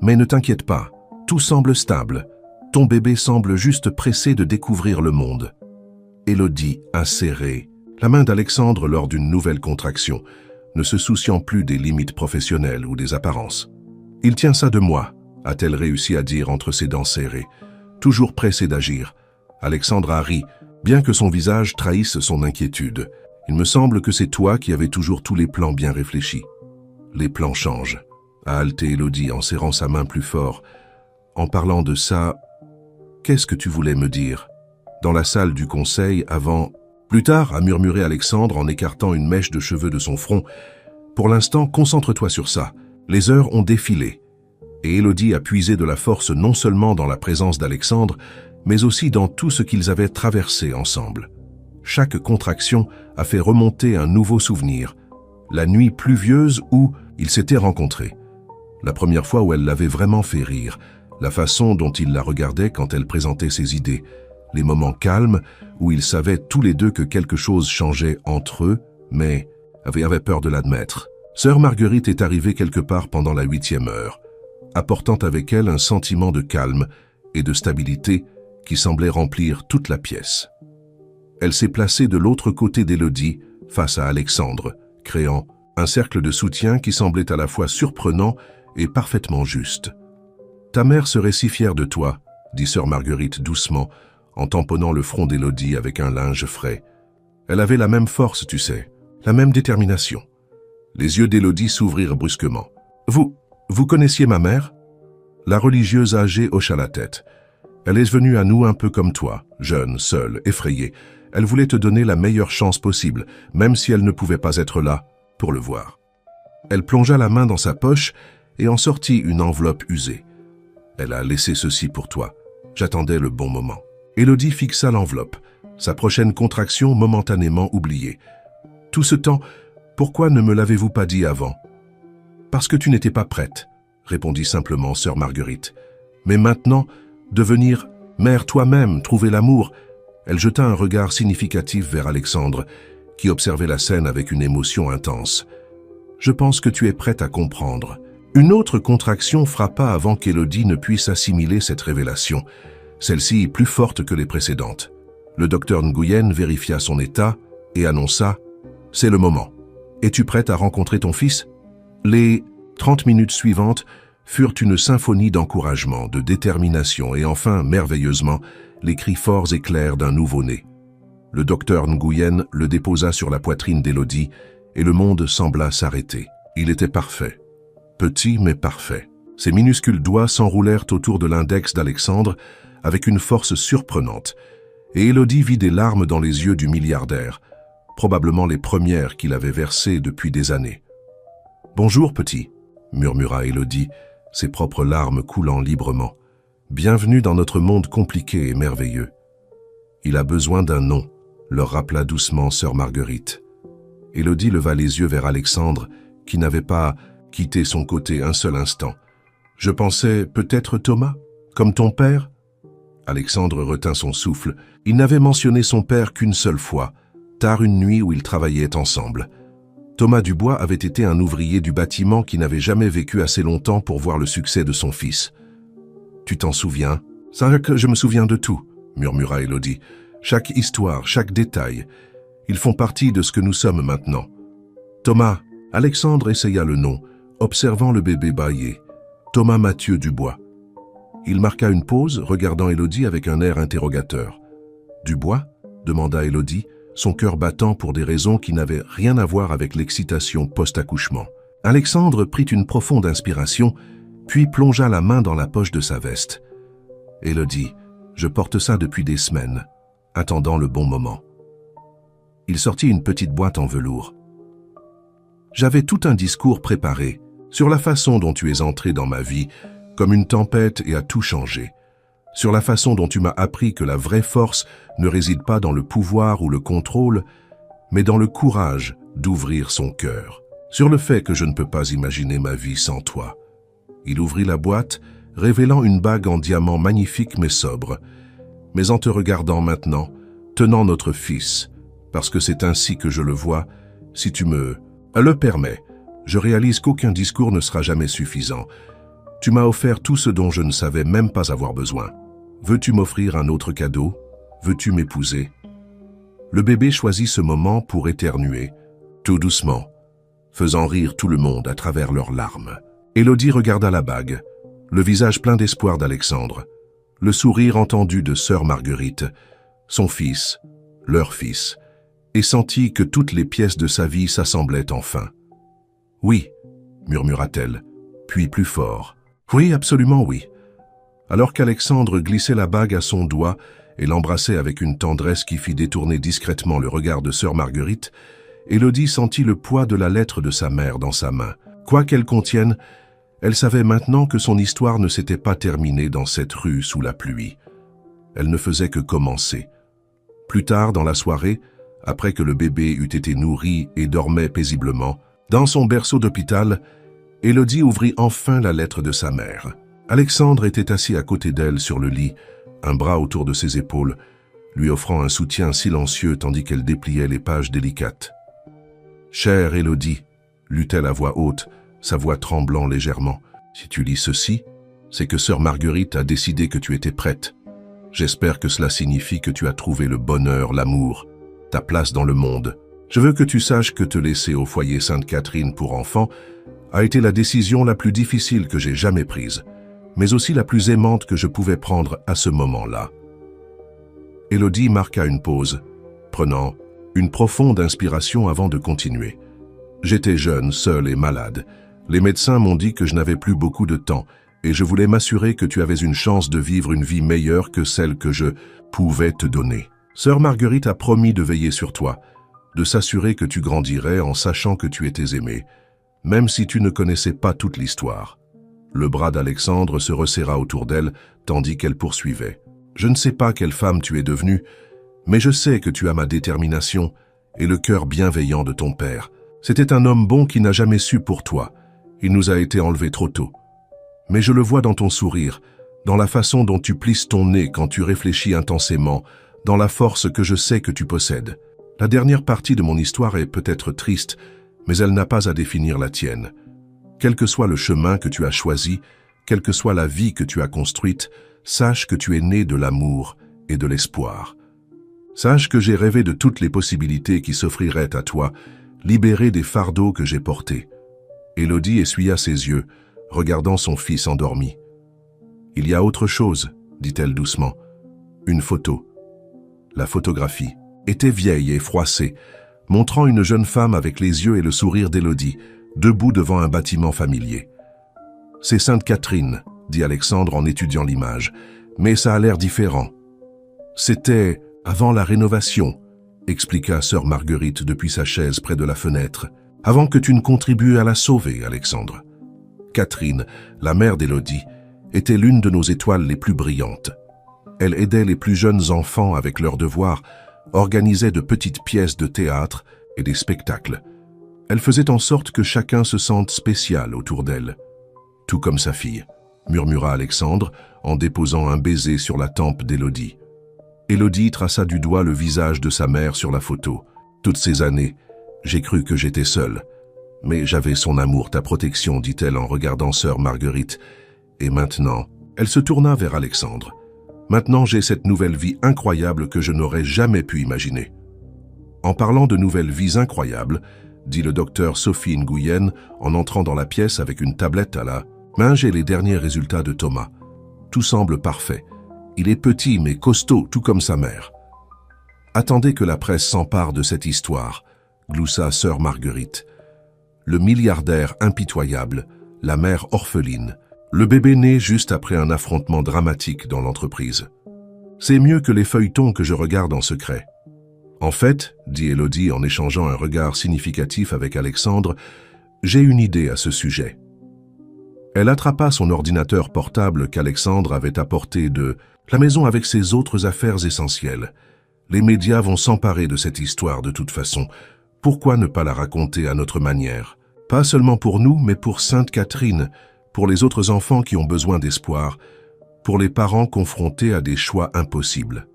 Mais ne t'inquiète pas, tout semble stable. Ton bébé semble juste pressé de découvrir le monde. Élodie a serré la main d'Alexandre lors d'une nouvelle contraction, ne se souciant plus des limites professionnelles ou des apparences. « Il tient ça de moi », a-t-elle réussi à dire entre ses dents serrées, toujours pressée d'agir. Alexandre a ri, bien que son visage trahisse son inquiétude. « Il me semble que c'est toi qui avais toujours tous les plans bien réfléchis. »« Les plans changent », a haleté Élodie en serrant sa main plus fort. En parlant de ça, qu'est-ce que tu voulais me dire ? Dans la salle du conseil, avant... Plus tard, a murmuré Alexandre en écartant une mèche de cheveux de son front. Pour l'instant, concentre-toi sur ça. Les heures ont défilé. Et Élodie a puisé de la force non seulement dans la présence d'Alexandre, mais aussi dans tout ce qu'ils avaient traversé ensemble. Chaque contraction a fait remonter un nouveau souvenir. La nuit pluvieuse où ils s'étaient rencontrés. La première fois où elle l'avait vraiment fait rire. La façon dont il la regardait quand elle présentait ses idées. Les moments calmes où ils savaient tous les deux que quelque chose changeait entre eux, mais avaient peur de l'admettre. Sœur Marguerite est arrivée quelque part pendant la 8e heure, apportant avec elle un sentiment de calme et de stabilité qui semblait remplir toute la pièce. Elle s'est placée de l'autre côté d'Élodie, face à Alexandre, créant un cercle de soutien qui semblait à la fois surprenant et parfaitement juste. « Ta mère serait si fière de toi », dit sœur Marguerite doucement, en tamponnant le front d'Élodie avec un linge frais. Elle avait la même force, tu sais, la même détermination. Les yeux d'Élodie s'ouvrirent brusquement. « Vous connaissiez ma mère ?» La religieuse âgée hocha la tête. « Elle est venue à nous un peu comme toi, jeune, seule, effrayée. Elle voulait te donner la meilleure chance possible, même si elle ne pouvait pas être là pour le voir. » Elle plongea la main dans sa poche et en sortit une enveloppe usée. « Elle a laissé ceci pour toi. J'attendais le bon moment. » Élodie fixa l'enveloppe, sa prochaine contraction momentanément oubliée. « Tout ce temps, pourquoi ne me l'avez-vous pas dit avant ?»« Parce que tu n'étais pas prête, » répondit simplement sœur Marguerite. « Mais maintenant, devenir mère toi-même, trouver l'amour... » Elle jeta un regard significatif vers Alexandre, qui observait la scène avec une émotion intense. « Je pense que tu es prête à comprendre. » Une autre contraction frappa avant qu'Élodie ne puisse assimiler cette révélation. Celle-ci plus forte que les précédentes. Le docteur Nguyen vérifia son état et annonça « C'est le moment. Es-tu prête à rencontrer ton fils ?» Les 30 minutes suivantes furent une symphonie d'encouragement, de détermination et enfin, merveilleusement, les cris forts et clairs d'un nouveau-né. Le docteur Nguyen le déposa sur la poitrine d'Élodie et le monde sembla s'arrêter. Il était parfait. Petit mais parfait. Ses minuscules doigts s'enroulèrent autour de l'index d'Alexandre avec une force surprenante, et Élodie vit des larmes dans les yeux du milliardaire, probablement les premières qu'il avait versées depuis des années. « Bonjour, petit », murmura Élodie, ses propres larmes coulant librement. « Bienvenue dans notre monde compliqué et merveilleux. »« Il a besoin d'un nom », leur rappela doucement sœur Marguerite. Élodie leva les yeux vers Alexandre, qui n'avait pas quitté son côté un seul instant. « Je pensais peut-être Thomas, comme ton père ?» Alexandre retint son souffle. Il n'avait mentionné son père qu'une seule fois, tard une nuit où ils travaillaient ensemble. Thomas Dubois avait été un ouvrier du bâtiment qui n'avait jamais vécu assez longtemps pour voir le succès de son fils. « Tu t'en souviens ?»« C'est vrai que je me souviens de tout, » murmura Élodie. « Chaque histoire, chaque détail. Ils font partie de ce que nous sommes maintenant. »« Thomas » Alexandre essaya le nom, observant le bébé bâillé. « Thomas Mathieu Dubois. » Il marqua une pause, regardant Élodie avec un air interrogateur. « Du bois ?» demanda Élodie, son cœur battant pour des raisons qui n'avaient rien à voir avec l'excitation post-accouchement. Alexandre prit une profonde inspiration, puis plongea la main dans la poche de sa veste. « Élodie, je porte ça depuis des semaines, attendant le bon moment. » Il sortit une petite boîte en velours. « J'avais tout un discours préparé sur la façon dont tu es entré dans ma vie, comme une tempête et a tout changé. Sur la façon dont tu m'as appris que la vraie force ne réside pas dans le pouvoir ou le contrôle, mais dans le courage d'ouvrir son cœur. Sur le fait que je ne peux pas imaginer ma vie sans toi. » Il ouvrit la boîte, révélant une bague en diamant magnifique mais sobre. « Mais en te regardant maintenant, tenant notre fils, parce que c'est ainsi que je le vois, si tu me le permets, je réalise qu'aucun discours ne sera jamais suffisant. Tu m'as offert tout ce dont je ne savais même pas avoir besoin. Veux-tu m'offrir un autre cadeau? Veux-tu m'épouser ?» Le bébé choisit ce moment pour éternuer, tout doucement, faisant rire tout le monde à travers leurs larmes. Élodie regarda la bague, le visage plein d'espoir d'Alexandre, le sourire entendu de sœur Marguerite, son fils, leur fils, et sentit que toutes les pièces de sa vie s'assemblaient enfin. « Oui, » murmura-t-elle, puis plus fort. « Oui, absolument oui. » Alors qu'Alexandre glissait la bague à son doigt et l'embrassait avec une tendresse qui fit détourner discrètement le regard de sœur Marguerite, Élodie sentit le poids de la lettre de sa mère dans sa main. Quoi qu'elle contienne, elle savait maintenant que son histoire ne s'était pas terminée dans cette rue sous la pluie. Elle ne faisait que commencer. Plus tard dans la soirée, après que le bébé eut été nourri et dormait paisiblement, dans son berceau d'hôpital, Élodie ouvrit enfin la lettre de sa mère. Alexandre était assis à côté d'elle sur le lit, un bras autour de ses épaules, lui offrant un soutien silencieux tandis qu'elle dépliait les pages délicates. « Chère Élodie, » lut-elle à voix haute, sa voix tremblant légèrement, « si tu lis ceci, c'est que sœur Marguerite a décidé que tu étais prête. J'espère que cela signifie que tu as trouvé le bonheur, l'amour, ta place dans le monde. Je veux que tu saches que te laisser au foyer Sainte-Catherine pour enfants a été la décision la plus difficile que j'ai jamais prise, mais aussi la plus aimante que je pouvais prendre à ce moment-là. » Élodie marqua une pause, prenant une profonde inspiration avant de continuer. « J'étais jeune, seule et malade. Les médecins m'ont dit que je n'avais plus beaucoup de temps et je voulais m'assurer que tu avais une chance de vivre une vie meilleure que celle que je pouvais te donner. Sœur Marguerite a promis de veiller sur toi, de s'assurer que tu grandirais en sachant que tu étais aimé, même si tu ne connaissais pas toute l'histoire. » Le bras d'Alexandre se resserra autour d'elle, tandis qu'elle poursuivait. « Je ne sais pas quelle femme tu es devenue, mais je sais que tu as ma détermination et le cœur bienveillant de ton père. C'était un homme bon qui n'a jamais su pour toi. Il nous a été enlevé trop tôt. Mais je le vois dans ton sourire, dans la façon dont tu plisses ton nez quand tu réfléchis intensément, dans la force que je sais que tu possèdes. La dernière partie de mon histoire est peut-être triste, mais elle n'a pas à définir la tienne. Quel que soit le chemin que tu as choisi, quelle que soit la vie que tu as construite, sache que tu es né de l'amour et de l'espoir. Sache que j'ai rêvé de toutes les possibilités qui s'offriraient à toi, libéré des fardeaux que j'ai portés. » Élodie essuya ses yeux, regardant son fils endormi. « Il y a autre chose, » dit-elle doucement. « Une photo. » La photographie était vieille et froissée, montrant une jeune femme avec les yeux et le sourire d'Élodie, debout devant un bâtiment familier. « C'est Sainte-Catherine, » dit Alexandre en étudiant l'image, « mais ça a l'air différent. »« C'était avant la rénovation, » expliqua sœur Marguerite depuis sa chaise près de la fenêtre, « avant que tu ne contribues à la sauver, Alexandre. » Catherine, la mère d'Élodie, était l'une de nos étoiles les plus brillantes. Elle aidait les plus jeunes enfants avec leurs devoirs, organisait de petites pièces de théâtre et des spectacles. Elle faisait en sorte que chacun se sente spécial autour d'elle. « Tout comme sa fille », murmura Alexandre en déposant un baiser sur la tempe d'Élodie. Élodie traça du doigt le visage de sa mère sur la photo. « Toutes ces années, j'ai cru que j'étais seule. Mais j'avais son amour, ta protection, dit-elle en regardant sœur Marguerite. Et maintenant, elle se tourna vers Alexandre. Maintenant, j'ai cette nouvelle vie incroyable que je n'aurais jamais pu imaginer. » En parlant de nouvelles vies incroyables, dit le docteur Sophie Nguyen en entrant dans la pièce avec une tablette à la main, j'ai les derniers résultats de Thomas. Tout semble parfait. Il est petit mais costaud, tout comme sa mère. Attendez que la presse s'empare de cette histoire, gloussa sœur Marguerite. Le milliardaire impitoyable, la mère orpheline, le bébé né juste après un affrontement dramatique dans l'entreprise. C'est mieux que les feuilletons que je regarde en secret. En fait, dit Élodie en échangeant un regard significatif avec Alexandre, j'ai une idée à ce sujet. Elle attrapa son ordinateur portable qu'Alexandre avait apporté de la maison avec ses autres affaires essentielles. Les médias vont s'emparer de cette histoire de toute façon. Pourquoi ne pas la raconter à notre manière? Pas seulement pour nous, mais pour Sainte Catherine, pour les autres enfants qui ont besoin d'espoir, pour les parents confrontés à des choix impossibles.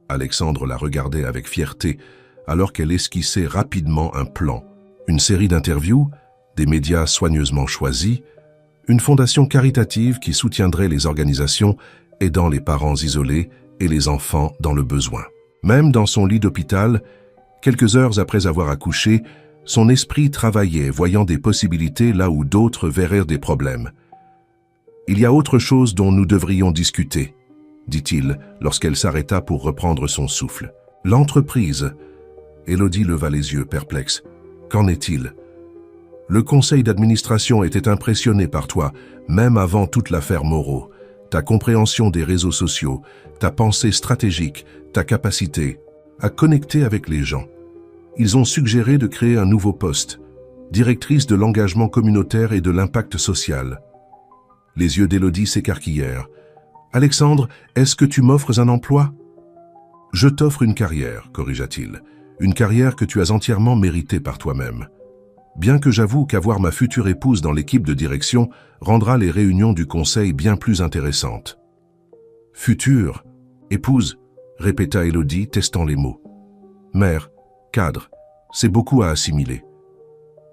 Alexandre la regardait avec fierté, alors qu'elle esquissait rapidement un plan. Une série d'interviews, des médias soigneusement choisis, une fondation caritative qui soutiendrait les organisations aidant les parents isolés et les enfants dans le besoin. Même dans son lit d'hôpital, quelques heures après avoir accouché, son esprit travaillait, voyant des possibilités là où d'autres verraient des problèmes. « Il y a autre chose dont nous devrions discuter », dit-il lorsqu'elle s'arrêta pour reprendre son souffle. « L'entreprise. » Élodie leva les yeux, perplexe. « Qu'en est-il » ? Le conseil d'administration était impressionné par toi, même avant toute l'affaire Moreau. Ta compréhension des réseaux sociaux, ta pensée stratégique, ta capacité à connecter avec les gens. Ils ont suggéré de créer un nouveau poste, directrice de l'engagement communautaire et de l'impact social. Les yeux d'Élodie s'écarquillèrent. « Alexandre, est-ce que tu m'offres un emploi ?»« Je t'offre une carrière, corrigea-t-il. Une carrière que tu as entièrement méritée par toi-même. Bien que j'avoue qu'avoir ma future épouse dans l'équipe de direction rendra les réunions du conseil bien plus intéressantes. »« Future, épouse » répéta Élodie, testant les mots. « Mère, cadre, c'est beaucoup à assimiler. »«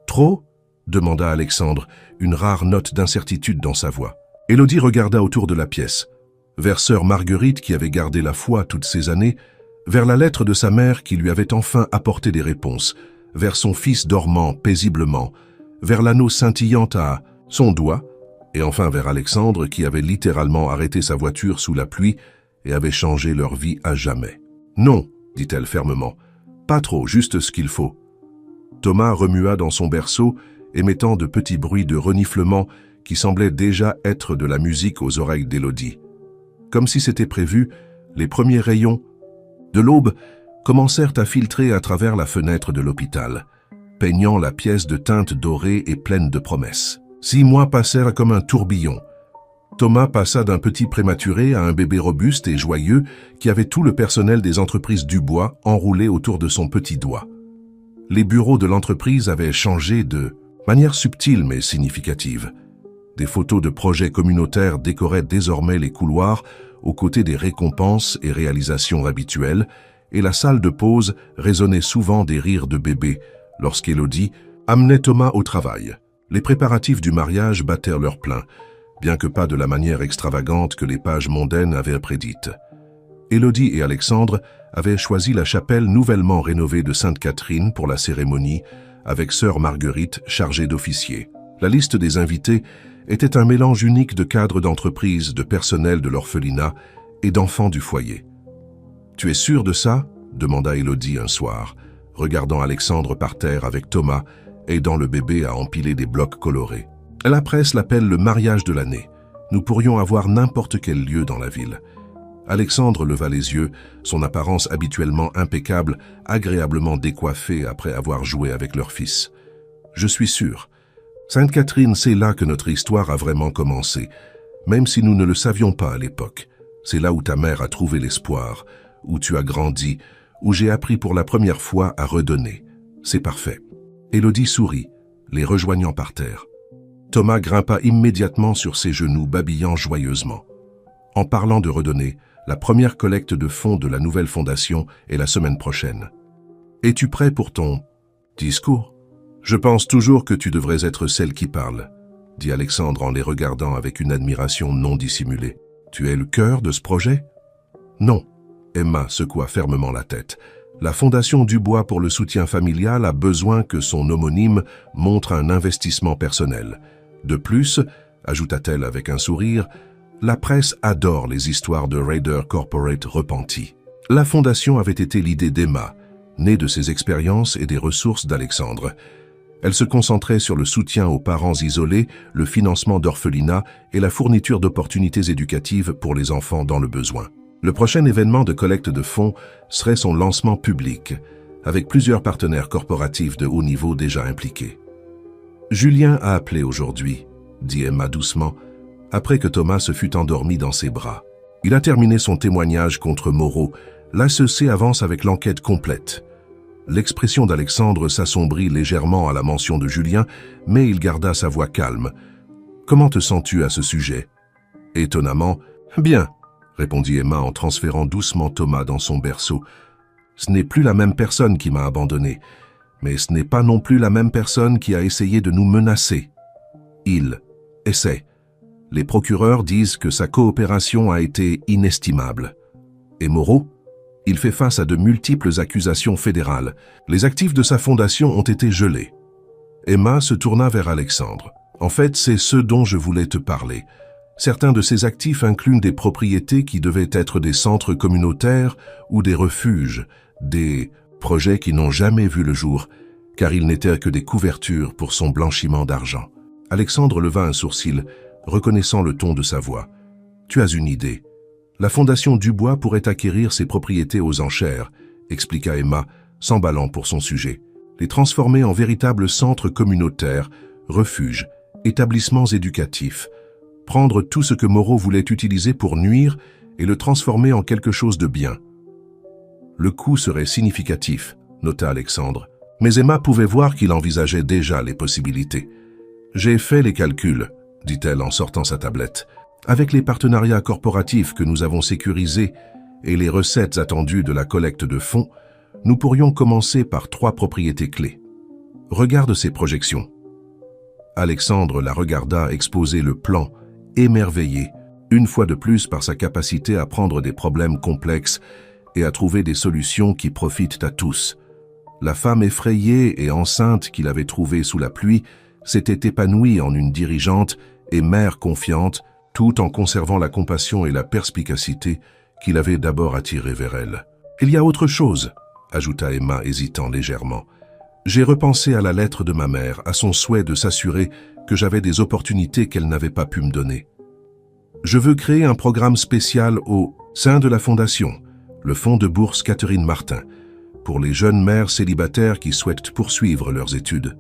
Trop ?» demanda Alexandre, une rare note d'incertitude dans sa voix. Élodie regarda autour de la pièce, vers sœur Marguerite qui avait gardé la foi toutes ces années, vers la lettre de sa mère qui lui avait enfin apporté des réponses, vers son fils dormant paisiblement, vers l'anneau scintillant à son doigt, et enfin vers Alexandre qui avait littéralement arrêté sa voiture sous la pluie et avait changé leur vie à jamais. « Non, dit-elle fermement, pas trop, juste ce qu'il faut. » Thomas remua dans son berceau, émettant de petits bruits de reniflement qui semblaient déjà être de la musique aux oreilles d'Élodie. Comme si c'était prévu, les premiers rayons de l'aube commencèrent à filtrer à travers la fenêtre de l'hôpital, peignant la pièce de teinte dorée et pleine de promesses. 6 mois passèrent comme un tourbillon. Thomas passa d'un petit prématuré à un bébé robuste et joyeux qui avait tout le personnel des entreprises Dubois enroulé autour de son petit doigt. Les bureaux de l'entreprise avaient changé de manière subtile mais significative. Des photos de projets communautaires décoraient désormais les couloirs aux côtés des récompenses et réalisations habituelles, et la salle de pause résonnait souvent des rires de bébés lorsqu'Élodie amenait Thomas au travail. Les préparatifs du mariage battèrent leur plein, bien que pas de la manière extravagante que les pages mondaines avaient prédite. Élodie et Alexandre avaient choisi la chapelle nouvellement rénovée de Sainte-Catherine pour la cérémonie, avec sœur Marguerite chargée d'officier. La liste des invités était un mélange unique de cadres d'entreprise, de personnel de l'orphelinat et d'enfants du foyer. « Tu es sûr de ça ?» demanda Élodie un soir, regardant Alexandre par terre avec Thomas, aidant le bébé à empiler des blocs colorés. « La presse l'appelle le mariage de l'année. Nous pourrions avoir n'importe quel lieu dans la ville. » Alexandre leva les yeux, son apparence habituellement impeccable, agréablement décoiffée après avoir joué avec leur fils. « Je suis sûr. Sainte-Catherine, c'est là que notre histoire a vraiment commencé, même si nous ne le savions pas à l'époque. C'est là où ta mère a trouvé l'espoir, où tu as grandi, où j'ai appris pour la première fois à redonner. C'est parfait. » Élodie sourit, les rejoignant par terre. Thomas grimpa immédiatement sur ses genoux, babillant joyeusement. En parlant de redonner, la première collecte de fonds de la nouvelle fondation est la semaine prochaine. Es-tu prêt pour ton discours ? Je pense toujours que tu devrais être celle qui parle, dit Alexandre en les regardant avec une admiration non dissimulée. Tu es le cœur de ce projet ? Non. Emma secoua fermement la tête. La Fondation Dubois pour le soutien familial a besoin que son homonyme montre un investissement personnel. De plus, ajouta-t-elle avec un sourire, La presse adore les histoires de Raider Corporate repentis. La fondation avait été l'idée d'Emma, née de ses expériences et des ressources d'Alexandre. Elle se concentrait sur le soutien aux parents isolés, le financement d'orphelinats et la fourniture d'opportunités éducatives pour les enfants dans le besoin. Le prochain événement de collecte de fonds serait son lancement public, avec plusieurs partenaires corporatifs de haut niveau déjà impliqués. « Julien a appelé aujourd'hui », dit Emma doucement, après que Thomas se fut endormi dans ses bras. Il a terminé son témoignage contre Moreau. L'ASEC avance avec l'enquête complète. L'expression d'Alexandre s'assombrit légèrement à la mention de Julien, mais il garda sa voix calme. « Comment te sens-tu à ce sujet ?» Étonnamment, « Bien », répondit Emma en transférant doucement Thomas dans son berceau. « Ce n'est plus la même personne qui m'a abandonné, mais ce n'est pas non plus la même personne qui a essayé de nous menacer. Il essaie. Les procureurs disent que sa coopération a été inestimable. Et Moreau ? Il fait face à de multiples accusations fédérales. Les actifs de sa fondation ont été gelés. » Emma se tourna vers Alexandre. « En fait, c'est ce dont je voulais te parler. Certains de ces actifs incluent des propriétés qui devaient être des centres communautaires ou des refuges, des projets qui n'ont jamais vu le jour, car ils n'étaient que des couvertures pour son blanchiment d'argent. » Alexandre leva un sourcil, reconnaissant le ton de sa voix. « Tu as une idée. La Fondation Dubois pourrait acquérir ces propriétés aux enchères, » expliqua Emma, s'emballant pour son sujet. « Les transformer en véritables centres communautaires, refuges, établissements éducatifs. Prendre tout ce que Moreau voulait utiliser pour nuire et le transformer en quelque chose de bien. » Le coût serait significatif, nota Alexandre. Mais Emma pouvait voir qu'il envisageait déjà les possibilités. « J'ai fait les calculs, » dit-elle en sortant sa tablette. « Avec les partenariats corporatifs que nous avons sécurisés et les recettes attendues de la collecte de fonds, nous pourrions commencer par 3 propriétés clés. Regarde ces projections. » Alexandre la regarda exposer le plan, émerveillé, une fois de plus par sa capacité à prendre des problèmes complexes et à trouver des solutions qui profitent à tous. La femme effrayée et enceinte qu'il avait trouvée sous la pluie s'était épanouie en une dirigeante et mère confiante, tout en conservant la compassion et la perspicacité qu'il avait d'abord attirées vers elle. « Il y a autre chose, » ajouta Emma hésitant légèrement. « J'ai repensé à la lettre de ma mère, à son souhait de s'assurer que j'avais des opportunités qu'elle n'avait pas pu me donner. Je veux créer un programme spécial au sein de la Fondation, le Fonds de bourse Catherine Martin, pour les jeunes mères célibataires qui souhaitent poursuivre leurs études. »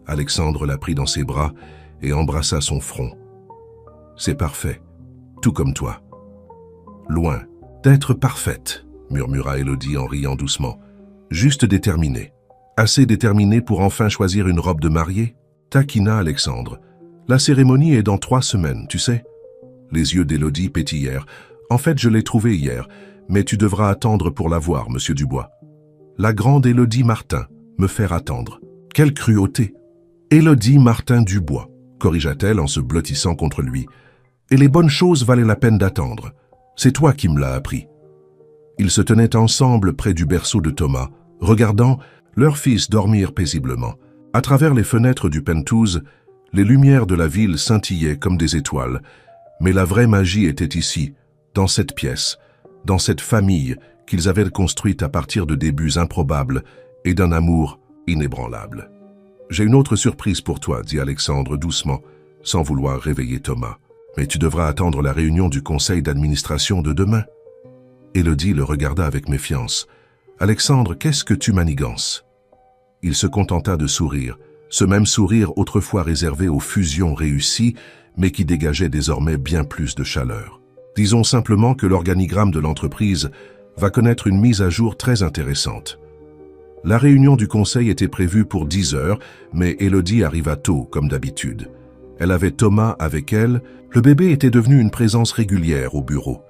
Alexandre la prit dans ses bras et embrassa son front. « C'est parfait, tout comme toi. »« Loin d'être parfaite, » murmura Élodie en riant doucement. « Juste déterminée. Assez déterminée pour enfin choisir une robe de mariée ?» Taquina Alexandre. « La cérémonie est dans 3 semaines, tu sais. » Les yeux d'Élodie pétillèrent. « En fait, je l'ai trouvée hier, mais tu devras attendre pour la voir, monsieur Dubois. »« La grande Élodie Martin, me faire attendre. Quelle cruauté !»« Élodie Martin Dubois, » corrigea-t-elle en se blottissant contre lui. « Et les bonnes choses valaient la peine d'attendre. C'est toi qui me l'as appris. » Ils se tenaient ensemble près du berceau de Thomas, regardant leur fils dormir paisiblement. À travers les fenêtres du penthouse, les lumières de la ville scintillaient comme des étoiles. Mais la vraie magie était ici, dans cette pièce, dans cette famille qu'ils avaient construite à partir de débuts improbables et d'un amour inébranlable. « J'ai une autre surprise pour toi, » dit Alexandre doucement, sans vouloir réveiller Thomas. « Mais tu devras attendre la réunion du conseil d'administration de demain. » Élodie le regarda avec méfiance. « Alexandre, qu'est-ce que tu manigances ?» Il se contenta de sourire, ce même sourire autrefois réservé aux fusions réussies, mais qui dégageait désormais bien plus de chaleur. « Disons simplement que l'organigramme de l'entreprise va connaître une mise à jour très intéressante. » La réunion du conseil était prévue pour 10 heures, mais Élodie arriva tôt, comme d'habitude. Elle avait Thomas avec elle, le bébé était devenu une présence régulière au bureau.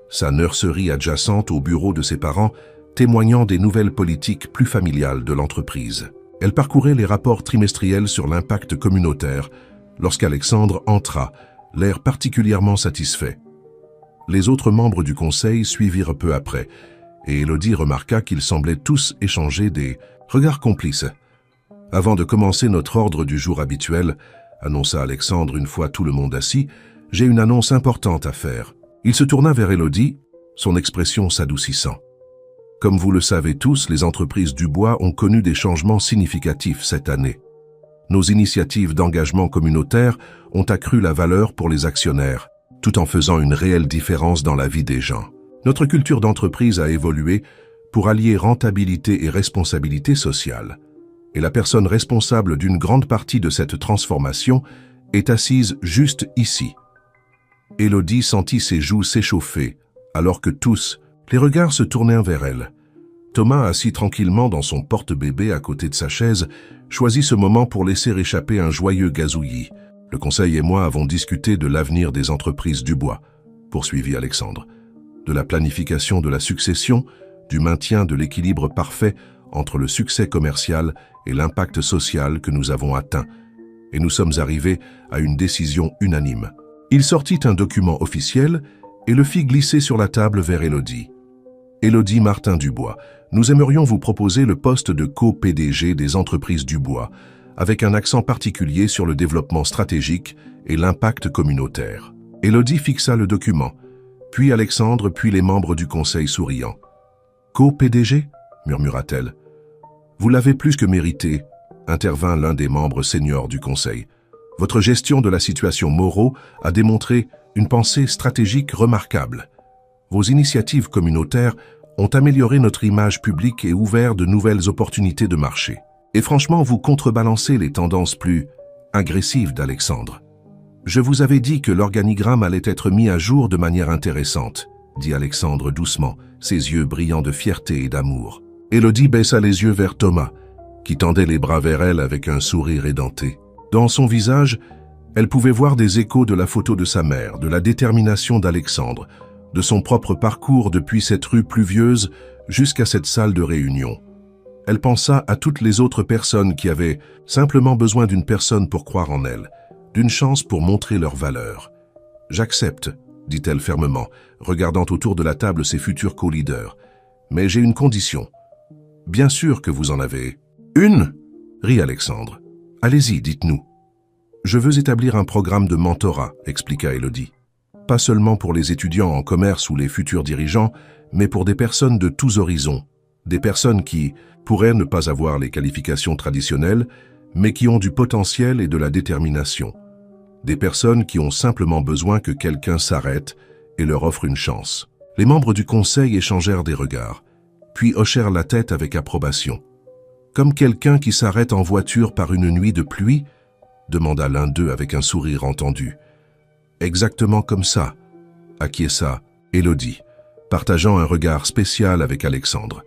Sa nurserie adjacente au bureau de ses parents, témoignant des nouvelles politiques plus familiales de l'entreprise. Elle parcourait les rapports trimestriels sur l'impact communautaire lorsqu'Alexandre entra, l'air particulièrement satisfait. Les autres membres du conseil suivirent peu après, et Élodie remarqua qu'ils semblaient tous échanger des regards complices. « Avant de commencer notre ordre du jour habituel, » annonça Alexandre une fois tout le monde assis, « J'ai une annonce importante à faire. » Il se tourna vers Élodie, son expression s'adoucissant. Comme vous le savez tous, les entreprises du bois ont connu des changements significatifs cette année. Nos initiatives d'engagement communautaire ont accru la valeur pour les actionnaires, tout en faisant une réelle différence dans la vie des gens. Notre culture d'entreprise a évolué pour allier rentabilité et responsabilité sociale. Et la personne responsable d'une grande partie de cette transformation est assise juste ici. Élodie sentit ses joues s'échauffer, alors que tous, les regards se tournèrent vers elle. Thomas, assis tranquillement dans son porte-bébé à côté de sa chaise, choisit ce moment pour laisser échapper un joyeux gazouillis. « Le conseil et moi avons discuté de l'avenir des entreprises du bois », poursuivit Alexandre. « De la planification de la succession, du maintien de l'équilibre parfait entre le succès commercial et l'impact social que nous avons atteint. Et nous sommes arrivés à une décision unanime. » Il sortit un document officiel et le fit glisser sur la table vers Élodie. « Élodie Martin-Dubois, nous aimerions vous proposer le poste de co-PDG des entreprises du bois, avec un accent particulier sur le développement stratégique et l'impact communautaire. » Élodie fixa le document, puis Alexandre, puis les membres du conseil souriant. « Co-PDG » murmura-t-elle. « Vous l'avez plus que mérité », intervint l'un des membres seniors du conseil. « Votre gestion de la situation Moreau a démontré une pensée stratégique remarquable. Vos initiatives communautaires ont amélioré notre image publique et ouvert de nouvelles opportunités de marché. Et franchement, vous contrebalancez les tendances plus agressives d'Alexandre. Je vous avais dit que l'organigramme allait être mis à jour de manière intéressante, dit Alexandre doucement, ses yeux brillants de fierté et d'amour. Élodie baissa les yeux vers Thomas, qui tendait les bras vers elle avec un sourire édenté. Dans son visage, elle pouvait voir des échos de la photo de sa mère, de la détermination d'Alexandre, de son propre parcours depuis cette rue pluvieuse jusqu'à cette salle de réunion. Elle pensa à toutes les autres personnes qui avaient simplement besoin d'une personne pour croire en elles, d'une chance pour montrer leur valeur. « J'accepte », dit-elle fermement, regardant autour de la table ses futurs co-leaders. « Mais j'ai une condition. » « Bien sûr que vous en avez. »« Une » rit Alexandre. « Allez-y, dites-nous. »« Je veux établir un programme de mentorat, » expliqua Élodie. « Pas seulement pour les étudiants en commerce ou les futurs dirigeants, mais pour des personnes de tous horizons. Des personnes qui pourraient ne pas avoir les qualifications traditionnelles, mais qui ont du potentiel et de la détermination. Des personnes qui ont simplement besoin que quelqu'un s'arrête et leur offre une chance. » Les membres du conseil échangèrent des regards, puis hochèrent la tête avec approbation. « Comme quelqu'un qui s'arrête en voiture par une nuit de pluie ?» demanda l'un d'eux avec un sourire entendu. « Exactement comme ça » acquiesça Élodie, partageant un regard spécial avec Alexandre.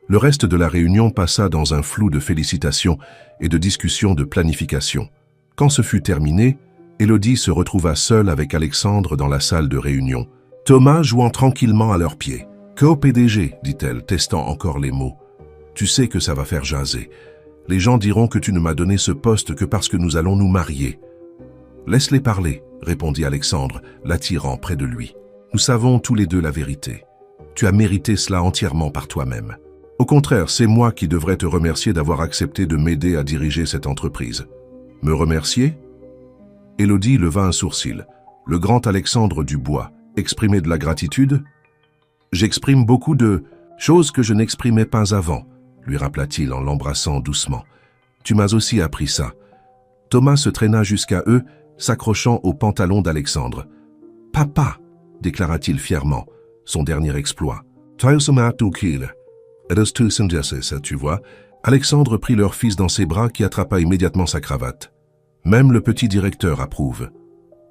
Le reste de la réunion passa dans un flou de félicitations et de discussions de planification. Quand ce fut terminé, Élodie se retrouva seule avec Alexandre dans la salle de réunion, Thomas jouant tranquillement à leurs pieds. « Co-PDG » dit-elle, testant encore les mots. « Tu sais que ça va faire jaser. Les gens diront que tu ne m'as donné ce poste que parce que nous allons nous marier. »« Laisse-les parler » répondit Alexandre, l'attirant près de lui. « Nous savons tous les deux la vérité. Tu as mérité cela entièrement par toi-même. Au contraire, c'est moi qui devrais te remercier d'avoir accepté de m'aider à diriger cette entreprise. »« Me remercier ?» Élodie leva un sourcil. Le grand Alexandre Dubois exprimait de la gratitude. « J'exprime beaucoup de choses que je n'exprimais pas avant, » lui rappela-t-il en l'embrassant doucement. « Tu m'as aussi appris ça. » Thomas se traîna jusqu'à eux, s'accrochant au pantalon d'Alexandre. « Papa !» déclara-t-il fièrement, son dernier exploit. « Tu vois ?» Alexandre prit leur fils dans ses bras qui attrapa immédiatement sa cravate. Même le petit directeur approuve.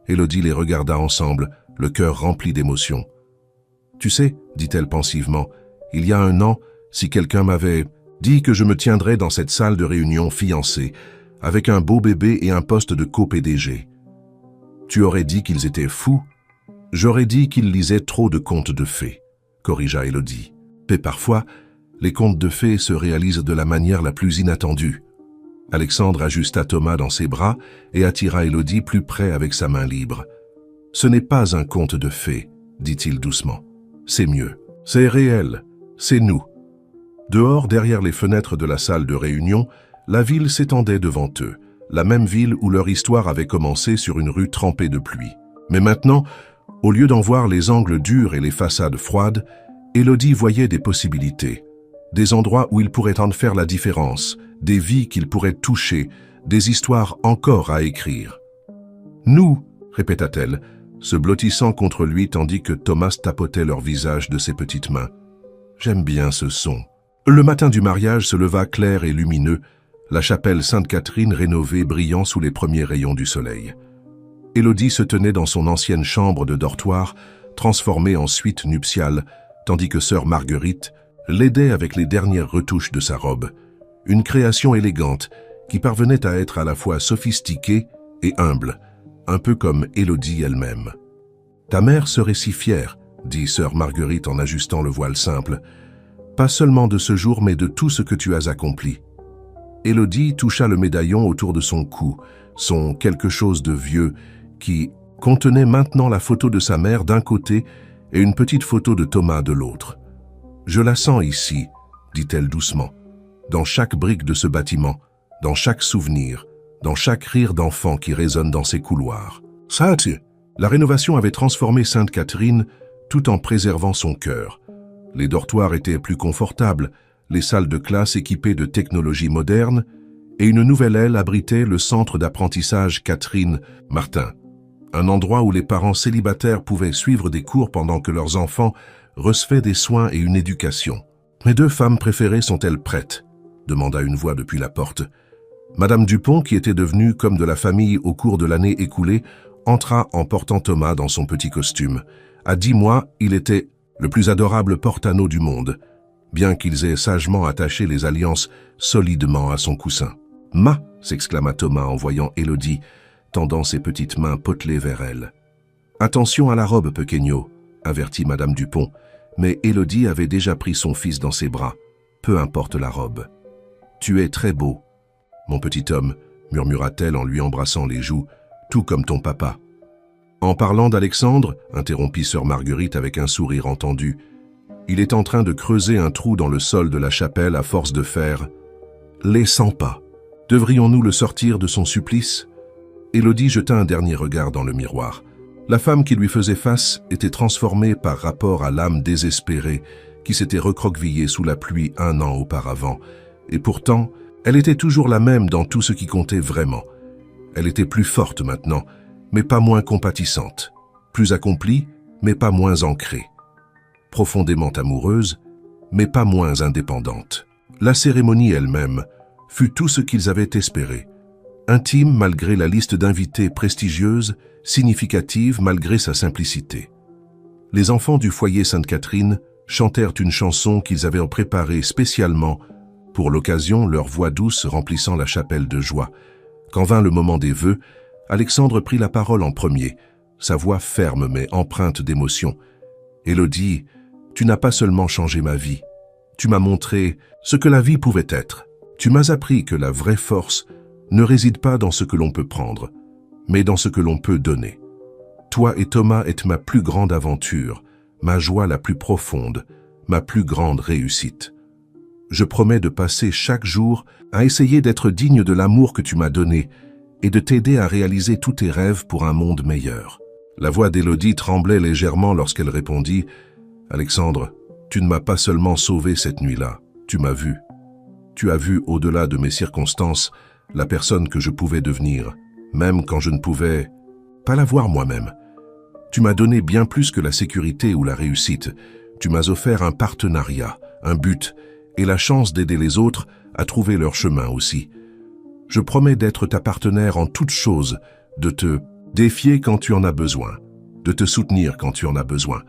Élodie les regarda ensemble, le cœur rempli d'émotion. « Tu sais, dit-elle pensivement, il y a un an, si quelqu'un m'avait dit que je me tiendrais dans cette salle de réunion fiancée, avec un beau bébé et un poste de co-PDG. Tu aurais dit qu'ils étaient fous. J'aurais dit qu'ils lisaient trop de contes de fées, corrigea Élodie. Mais parfois, les contes de fées se réalisent de la manière la plus inattendue. Alexandre ajusta Thomas dans ses bras et attira Élodie plus près avec sa main libre. Ce n'est pas un conte de fées, dit-il doucement. C'est mieux. C'est réel. C'est nous. Dehors, derrière les fenêtres de la salle de réunion, la ville s'étendait devant eux, la même ville où leur histoire avait commencé sur une rue trempée de pluie. Mais maintenant, au lieu d'en voir les angles durs et les façades froides, Élodie voyait des possibilités, des endroits où il pourrait en faire la différence, des vies qu'il pourrait toucher, des histoires encore à écrire. « Nous !» répéta-t-elle, se blottissant contre lui tandis que Thomas tapotait leur visage de ses petites mains. « J'aime bien ce son. » Le matin du mariage se leva clair et lumineux, la chapelle Sainte-Catherine rénovée brillant sous les premiers rayons du soleil. Élodie se tenait dans son ancienne chambre de dortoir, transformée en suite nuptiale, tandis que sœur Marguerite l'aidait avec les dernières retouches de sa robe, une création élégante qui parvenait à être à la fois sophistiquée et humble, un peu comme Élodie elle-même. « Ta mère serait si fière, » dit sœur Marguerite en ajustant le voile simple, « pas seulement de ce jour, mais de tout ce que tu as accompli. » Élodie toucha le médaillon autour de son cou, son quelque chose de vieux, qui contenait maintenant la photo de sa mère d'un côté et une petite photo de Thomas de l'autre. « Je la sens ici, » dit-elle doucement, « dans chaque brique de ce bâtiment, dans chaque souvenir, dans chaque rire d'enfant qui résonne dans ces couloirs. » Ça, la rénovation avait transformé Sainte-Catherine tout en préservant son cœur. Les dortoirs étaient plus confortables, les salles de classe équipées de technologies modernes, et une nouvelle aile abritait le centre d'apprentissage Catherine Martin, un endroit où les parents célibataires pouvaient suivre des cours pendant que leurs enfants recevaient des soins et une éducation. « Mes deux femmes préférées sont-elles prêtes ?» demanda une voix depuis la porte. Madame Dupont, qui était devenue comme de la famille au cours de l'année écoulée, entra en portant Thomas dans son petit costume. À 10 mois, il était le plus adorable porte-anneaux du monde, bien qu'ils aient sagement attaché les alliances solidement à son coussin. « Ma !» s'exclama Thomas en voyant Élodie, tendant ses petites mains potelées vers elle. « Attention à la robe, Pequeño !» avertit Madame Dupont, mais Élodie avait déjà pris son fils dans ses bras. Peu importe la robe. « Tu es très beau, mon petit homme, » murmura-t-elle en lui embrassant les joues, « tout comme ton papa. » En parlant d'Alexandre, interrompit sœur Marguerite avec un sourire entendu, il est en train de creuser un trou dans le sol de la chapelle à force de faire « les 100 pas. Devrions-nous le sortir de son supplice ?» Élodie jeta un dernier regard dans le miroir. La femme qui lui faisait face était transformée par rapport à l'âme désespérée qui s'était recroquevillée sous la pluie 1 an auparavant, et pourtant, elle était toujours la même dans tout ce qui comptait vraiment. Elle était plus forte maintenant, mais pas moins compatissante, plus accomplie, mais pas moins ancrée, profondément amoureuse, mais pas moins indépendante. La cérémonie elle-même fut tout ce qu'ils avaient espéré, intime malgré la liste d'invités prestigieuse, significative malgré sa simplicité. Les enfants du foyer Sainte-Catherine chantèrent une chanson qu'ils avaient préparée spécialement pour l'occasion, leur voix douce remplissant la chapelle de joie. Quand vint le moment des vœux, Alexandre prit la parole en premier, sa voix ferme mais empreinte d'émotion. « Élodie, tu n'as pas seulement changé ma vie, tu m'as montré ce que la vie pouvait être. Tu m'as appris que la vraie force ne réside pas dans ce que l'on peut prendre, mais dans ce que l'on peut donner. Toi et Thomas êtes ma plus grande aventure, ma joie la plus profonde, ma plus grande réussite. Je promets de passer chaque jour à essayer d'être digne de l'amour que tu m'as donné et de t'aider à réaliser tous tes rêves pour un monde meilleur. » La voix d'Élodie tremblait légèrement lorsqu'elle répondit « Alexandre, tu ne m'as pas seulement sauvé cette nuit-là, tu m'as vu. Tu as vu au-delà de mes circonstances la personne que je pouvais devenir, même quand je ne pouvais pas la voir moi-même. Tu m'as donné bien plus que la sécurité ou la réussite. Tu m'as offert un partenariat, un but et la chance d'aider les autres à trouver leur chemin aussi. Je promets d'être ta partenaire en toutes choses, de te défier quand tu en as besoin, de te soutenir quand tu en as besoin,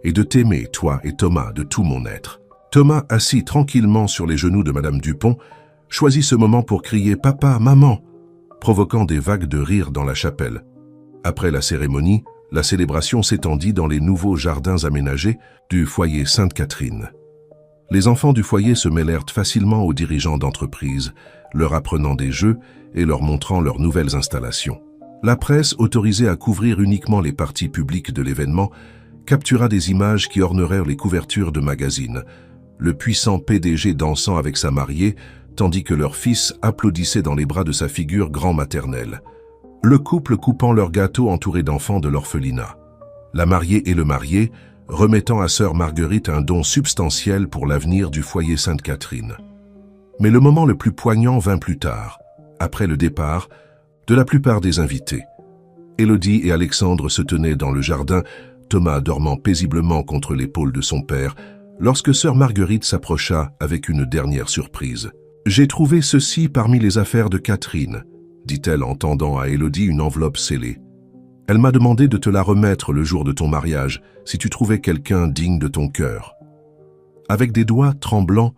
et de t'aimer, toi et Thomas, de tout mon être. » Thomas, assis tranquillement sur les genoux de Madame Dupont, choisit ce moment pour crier « Papa, maman !» provoquant des vagues de rire dans la chapelle. Après la cérémonie, la célébration s'étendit dans les nouveaux jardins aménagés du foyer Sainte-Catherine. Les enfants du foyer se mêlèrent facilement aux dirigeants d'entreprise, leur apprenant des jeux et leur montrant leurs nouvelles installations. La presse, autorisée à couvrir uniquement les parties publiques de l'événement, captura des images qui ornèrent les couvertures de magazines, le puissant PDG dansant avec sa mariée, tandis que leur fils applaudissait dans les bras de sa figure grand-maternelle. Le couple coupant leur gâteau entouré d'enfants de l'orphelinat. La mariée et le marié remettant à sœur Marguerite un don substantiel pour l'avenir du foyer Sainte-Catherine. Mais le moment le plus poignant vint plus tard, après le départ de la plupart des invités. Élodie et Alexandre se tenaient dans le jardin, Thomas dormant paisiblement contre l'épaule de son père, lorsque sœur Marguerite s'approcha avec une dernière surprise. « J'ai trouvé ceci parmi les affaires de Catherine », dit-elle en tendant à Élodie une enveloppe scellée. « Elle m'a demandé de te la remettre le jour de ton mariage, si tu trouvais quelqu'un digne de ton cœur. » Avec des doigts tremblants,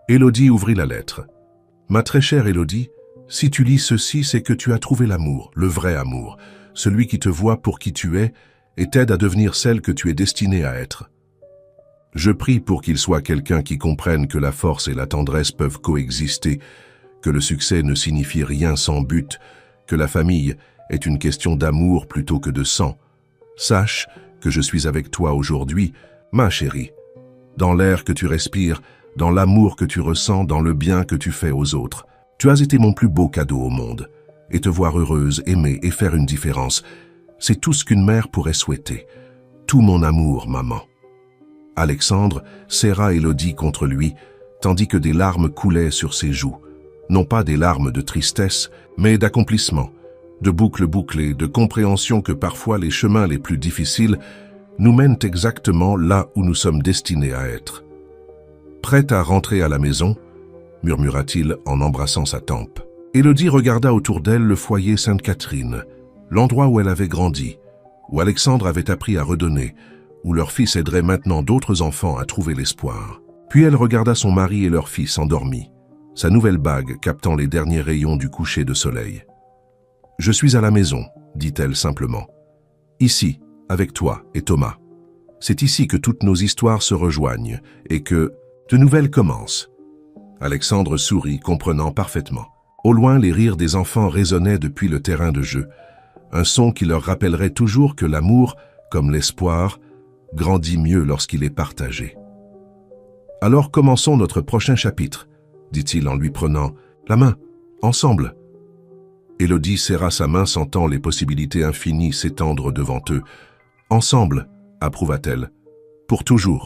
Élodie ouvrit la lettre. « Ma très chère Élodie, si tu lis ceci, c'est que tu as trouvé l'amour, le vrai amour, celui qui te voit pour qui tu es et t'aide à devenir celle que tu es destinée à être. Je prie pour qu'il soit quelqu'un qui comprenne que la force et la tendresse peuvent coexister, que le succès ne signifie rien sans but, que la famille est une question d'amour plutôt que de sang. Sache que je suis avec toi aujourd'hui, ma chérie, dans l'air que tu respires, dans l'amour que tu ressens, dans le bien que tu fais aux autres. Tu as été mon plus beau cadeau au monde, et te voir heureuse, aimer et faire une différence, c'est tout ce qu'une mère pourrait souhaiter. Tout mon amour, maman. » Alexandre serra Élodie contre lui, tandis que des larmes coulaient sur ses joues. Non pas des larmes de tristesse, mais d'accomplissement, de boucles bouclées, de compréhension que parfois les chemins les plus difficiles nous mènent exactement là où nous sommes destinés à être. « Prête à rentrer à la maison ?» murmura-t-il en embrassant sa tempe. Élodie regarda autour d'elle le foyer Sainte-Catherine, l'endroit où elle avait grandi, où Alexandre avait appris à redonner, où leur fils aiderait maintenant d'autres enfants à trouver l'espoir. Puis elle regarda son mari et leur fils endormis, sa nouvelle bague captant les derniers rayons du coucher de soleil. « Je suis à la maison, » dit-elle simplement. « Ici, avec toi et Thomas. C'est ici que toutes nos histoires se rejoignent et que de nouvelles commencent. » Alexandre sourit, comprenant parfaitement. Au loin, les rires des enfants résonnaient depuis le terrain de jeu, un son qui leur rappellerait toujours que l'amour, comme l'espoir, grandit mieux lorsqu'il est partagé. « Alors commençons notre prochain chapitre, » dit-il en lui prenant la main, ensemble. Élodie serra sa main sentant les possibilités infinies s'étendre devant eux. « Ensemble, approuva-t-elle, pour toujours. »